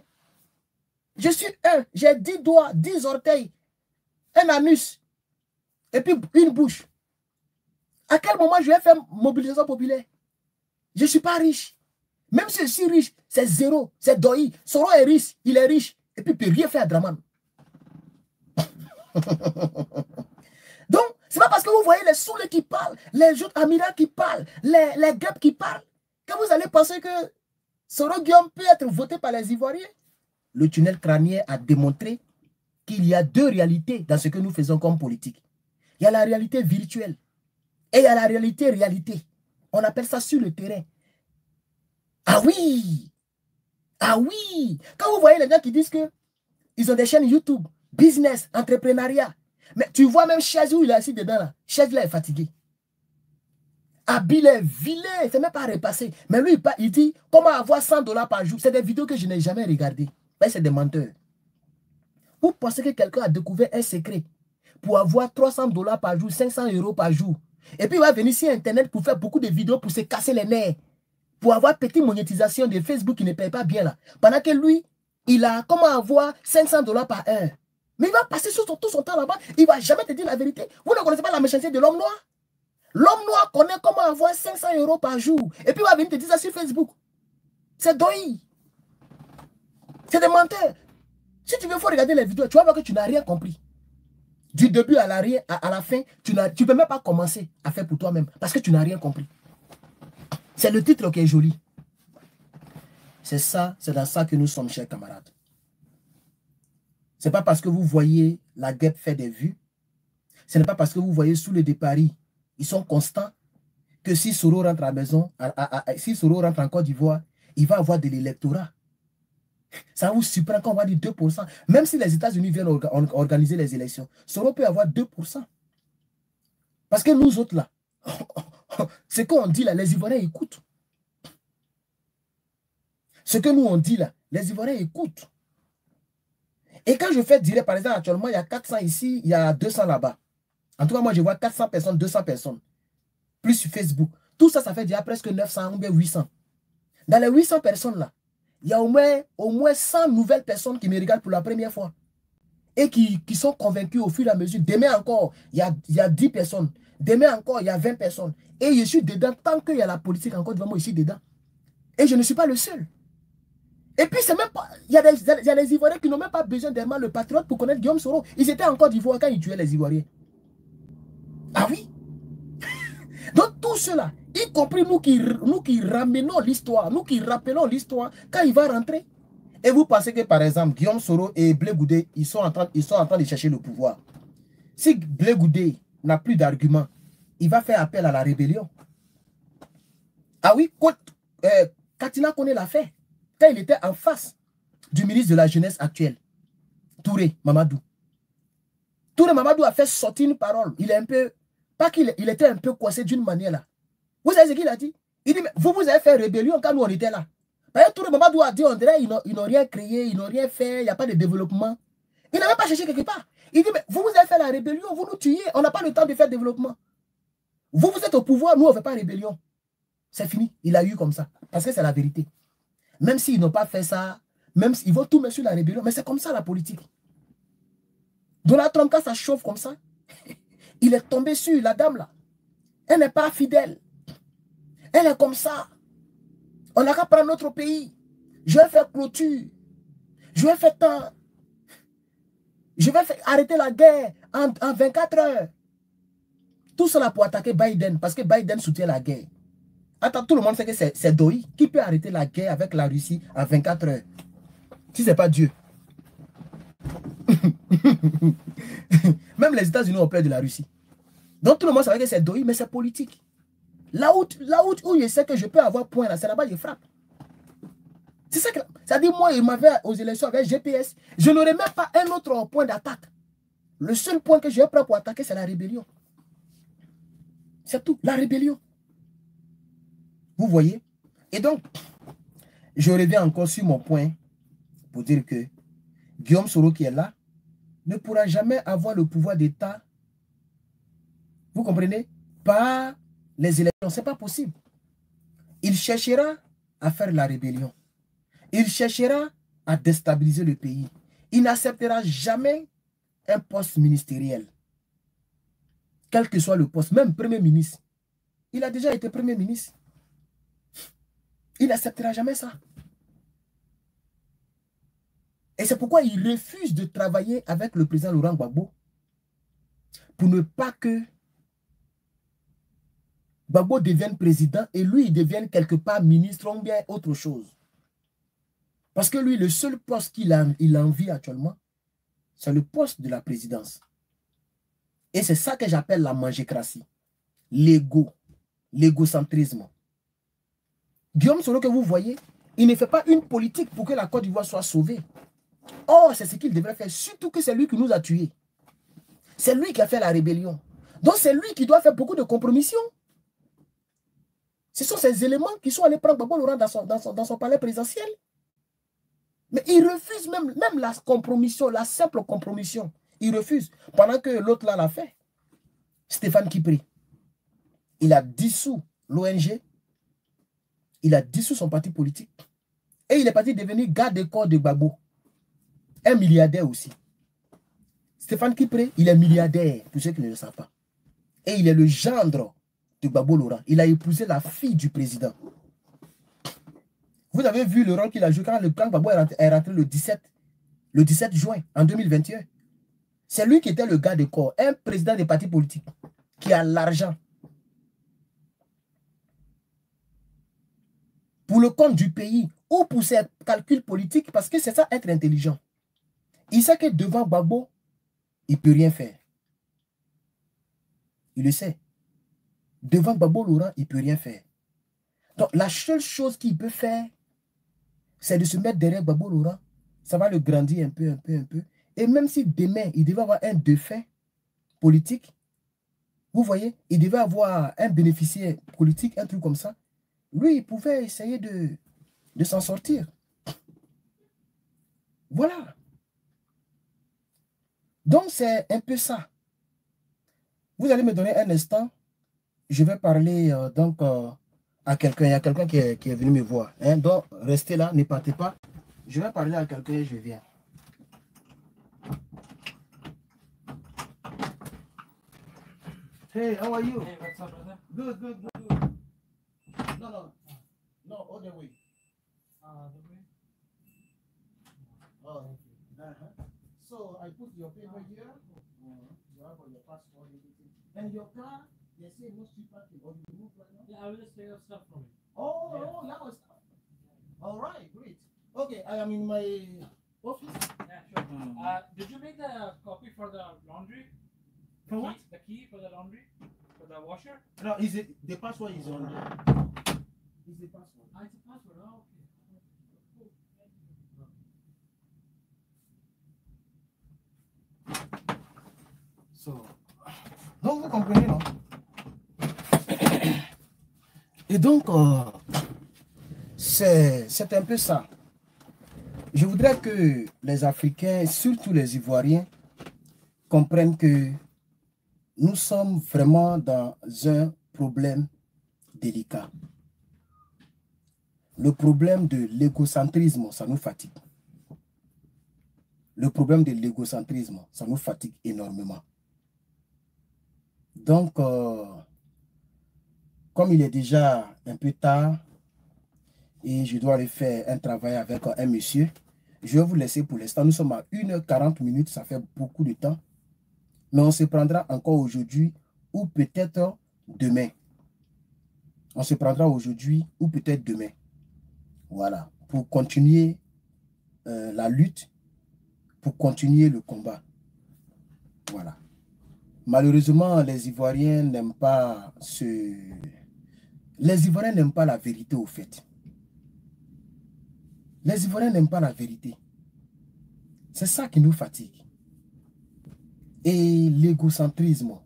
Je suis un. J'ai 10 doigts, 10 orteils, un anus, et puis une bouche. À quel moment je vais faire mobilisation populaire? Je ne suis pas riche. Même si je suis riche, c'est zéro, c'est doi. Soro est riche, il est riche, et puis il ne peut rien faire à Draman. Donc, ce n'est pas parce que vous voyez les Soulés qui parlent, les autres Amira qui parlent, les Guêpes qui parlent, que vous allez penser que Soro Guillaume peut être voté par les Ivoiriens. Le tunnel crânien a démontré qu'il y a deux réalités dans ce que nous faisons comme politique. Il y a la réalité virtuelle et il y a la réalité. On appelle ça sur le terrain. Ah oui! Ah oui! Quand vous voyez les gens qui disent qu'ils ont des chaînes YouTube, business, entrepreneuriat, mais tu vois même chaise où il est assis dedans là, chaise là est fatiguée. Habile est vilain, c'est même pas repassé. Mais lui, il dit comment avoir 100 $ par jour. C'est des vidéos que je n'ai jamais regardées. C'est des menteurs. Vous pensez que quelqu'un a découvert un secret pour avoir 300 $ par jour, 500 € par jour. Et puis il va venir sur Internet pour faire beaucoup de vidéos pour se casser les nerfs. Pour avoir petite monétisation de Facebook qui ne paye pas bien là. Pendant que lui, il a comment avoir 500 $ par heure. Mais il va passer tout son temps là-bas. Il ne va jamais te dire la vérité. Vous ne connaissez pas la méchanceté de l'homme noir? L'homme noir connaît comment avoir 500 € par jour. Et puis il va venir te dire ça sur Facebook. C'est doi. C'est des menteurs. Si tu veux, faut regarder les vidéos. Tu vas voir que tu n'as rien compris. Du début à la fin, tu ne peux même pas commencer à faire pour toi-même. Parce que tu n'as rien compris. C'est le titre qui est joli. C'est ça, c'est dans ça que nous sommes, chers camarades. Ce n'est pas parce que vous voyez la guêpe faire des vues. Ce n'est pas parce que vous voyez sous le de Paris, ils sont constants, que si Soro rentre à la maison, si Soro rentre en Côte d'Ivoire, il va avoir de l'électorat. Ça vous surprend quand on va dire 2%. Même si les États-Unis viennent organiser les élections, Soro peut avoir 2%. Parce que nous autres là, ce qu'on dit là, les Ivoiriens écoutent. Ce que nous on dit là, les Ivoiriens écoutent. Et quand je fais dire, par exemple, actuellement, il y a 400 ici, il y a 200 là-bas. En tout cas, moi, je vois 400 personnes, 200 personnes. Plus sur Facebook. Tout ça, ça fait déjà presque 900 ou bien 800. Dans les 800 personnes là, il y a au moins 100 nouvelles personnes qui me regardent pour la première fois. Et qui sont convaincus au fur et à mesure. Demain encore, il y a 10 personnes. Demain encore, il y a 20 personnes. Et je suis dedans tant qu'il y a la politique encore devant moi, je suis dedans. Et je ne suis pas le seul. Et puis, c'est même pas. Il y a des Ivoiriens qui n'ont même pas besoin d'aimer le patriote pour connaître Guillaume Soro. Ils étaient en Côte d'Ivoire quand ils tuaient les Ivoiriens. Ah oui? Donc, tout cela, y compris nous qui ramenons l'histoire, nous qui rappelons l'histoire, quand il va rentrer. Et vous pensez que, par exemple, Guillaume Soro et Blé Goudé, ils sont en train de chercher le pouvoir. Si Blé Goudé n'a plus d'arguments, il va faire appel à la rébellion. Ah oui, Katina connaît l'affaire. Quand il était en face du ministre de la Jeunesse actuel, Touré Mamadou. Touré Mamadou a fait sortir une parole. Il est un peu, pas qu'il était un peu coincé d'une manière là. Vous savez ce qu'il a dit? Il dit, mais vous avez fait rébellion quand nous on était là. Parce que Touré Mamadou a dit, on dirait, ils n'ont rien créé, ils n'ont rien fait, il n'y a pas de développement. Il n'a même pas cherché quelque part. Il dit, mais vous avez fait la rébellion, vous nous tuez, on n'a pas le temps de faire développement. Vous êtes au pouvoir, nous on ne fait pas rébellion. C'est fini, il a eu comme ça. Parce que c'est la vérité. Même s'ils n'ont pas fait ça, même s'ils vont tout mettre sur la rébellion, mais c'est comme ça la politique. Donald Trump, quand ça chauffe comme ça, il est tombé sur la dame là. Elle n'est pas fidèle. Elle est comme ça. On n'a qu'à prendre notre pays. Je vais faire clôture. Je vais faire temps. Je vais arrêter la guerre en 24 heures. Tout cela pour attaquer Biden, parce que Biden soutient la guerre. Attends, tout le monde sait que c'est Doi qui peut arrêter la guerre avec la Russie en 24 heures. Si ce n'est pas Dieu. Même les États-Unis ont peur de la Russie. Donc tout le monde sait que c'est Doi, mais c'est politique. Là où je sais que je peux avoir point, c'est là-bas que je frappe. C'est ça que... Ça dit, moi, il m'avait aux élections avec GPS. Je n'aurais même pas un autre point d'attaque. Le seul point que je prends pour attaquer, c'est la rébellion. C'est tout, la rébellion. Vous voyez? Et donc, je reviens encore sur mon point pour dire que Guillaume Soro qui est là ne pourra jamais avoir le pouvoir d'État. Vous comprenez? Par les élections. Ce n'est pas possible. Il cherchera à faire la rébellion. Il cherchera à déstabiliser le pays. Il n'acceptera jamais un poste ministériel. Quel que soit le poste, même Premier ministre. Il a déjà été Premier ministre. Il n'acceptera jamais ça. Et c'est pourquoi il refuse de travailler avec le président Laurent Gbagbo. Pour ne pas que Gbagbo devienne président et lui, il devienne quelque part ministre ou bien autre chose. Parce que lui, le seul poste qu'il a envie actuellement, c'est le poste de la présidence. Et c'est ça que j'appelle la mangécratie. L'ego, l'égocentrisme. Guillaume Soro que vous voyez, il ne fait pas une politique pour que la Côte d'Ivoire soit sauvée. Or, c'est ce qu'il devrait faire, surtout que c'est lui qui nous a tués. C'est lui qui a fait la rébellion. Donc, c'est lui qui doit faire beaucoup de compromissions. Ce sont ces éléments qui sont allés prendre Gbagbo Laurent dans son palais présidentiel. Mais il refuse même la compromission, la simple compromission. Il refuse. Pendant que l'autre là l'a fait. Stéphane Kipré. Il a dissous l'ONG. Il a dissous son parti politique. Et il est parti devenir garde des corps de Gbagbo. Un milliardaire aussi. Stéphane Kipré, il est milliardaire, pour ceux qui ne le savent pas. Et il est le gendre de Gbagbo Laurent. Il a épousé la fille du président. Vous avez vu le rôle qu'il a joué quand Gbagbo est rentré le 17 juin en 2021. C'est lui qui était le garde des corps, un président des partis politiques qui a l'argent. Pour le compte du pays ou pour ses calculs politiques, parce que c'est ça être intelligent. Il sait que devant Gbagbo, il ne peut rien faire. Il le sait. Devant Gbagbo Laurent, il ne peut rien faire. Donc la seule chose qu'il peut faire, c'est de se mettre derrière Gbagbo Laurent. Ça va le grandir un peu. Et même si demain, il devait avoir un défunt politique, vous voyez, il devait avoir un bénéficiaire politique, un truc comme ça, lui, il pouvait essayer de s'en sortir. Voilà. Donc, c'est un peu ça. Vous allez me donner un instant. Je vais parler à quelqu'un. Il y a quelqu'un qui est venu me voir. Hein? Donc, restez là, ne partez pas. Je vais parler à quelqu'un et je viens. Hey, how are you? Hey, what's up, brother? Good. No, other way. The way? Oh, So I put your paper here. You have your passport, everything. And your car, they say no street parking. Or you move right now? Yeah, I will just take up stuff from it. Oh, that was. All right, great. Okay, I am in my office. Yeah, sure. Did you make the copy for the laundry? For what? The key for the laundry? For the washer? No, the password is on there. Is the password? Ah, it's a password. Oh, okay. Cool. So, donc vous comprenez, non? Et donc, c'est un peu ça. Je voudrais que les Africains, surtout les Ivoiriens, comprennent que nous sommes vraiment dans un problème délicat. Le problème de l'égocentrisme, ça nous fatigue. Le problème de l'égocentrisme, ça nous fatigue énormément. Donc, comme il est déjà un peu tard et je dois aller faire un travail avec un monsieur, je vais vous laisser pour l'instant. Nous sommes à 1h40, ça fait beaucoup de temps. Mais on se prendra encore aujourd'hui ou peut-être demain. On se prendra aujourd'hui ou peut-être demain. Voilà, pour continuer la lutte, pour continuer le combat. Voilà. Malheureusement, les Ivoiriens n'aiment pas Les Ivoiriens n'aiment pas la vérité au fait. Les Ivoiriens n'aiment pas la vérité. C'est ça qui nous fatigue. Et l'égocentrisme,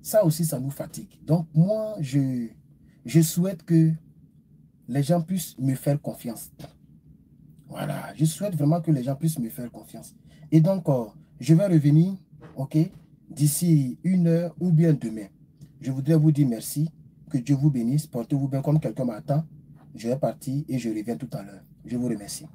ça aussi, ça nous fatigue. Donc moi, je souhaite que les gens puissent me faire confiance. Voilà, je souhaite vraiment que les gens puissent me faire confiance. Et donc, je vais revenir, ok, d'ici 1h ou bien demain. Je voudrais vous dire merci, que Dieu vous bénisse, portez-vous bien comme quelqu'un m'attend. Je vais partir et je reviens tout à l'heure. Je vous remercie.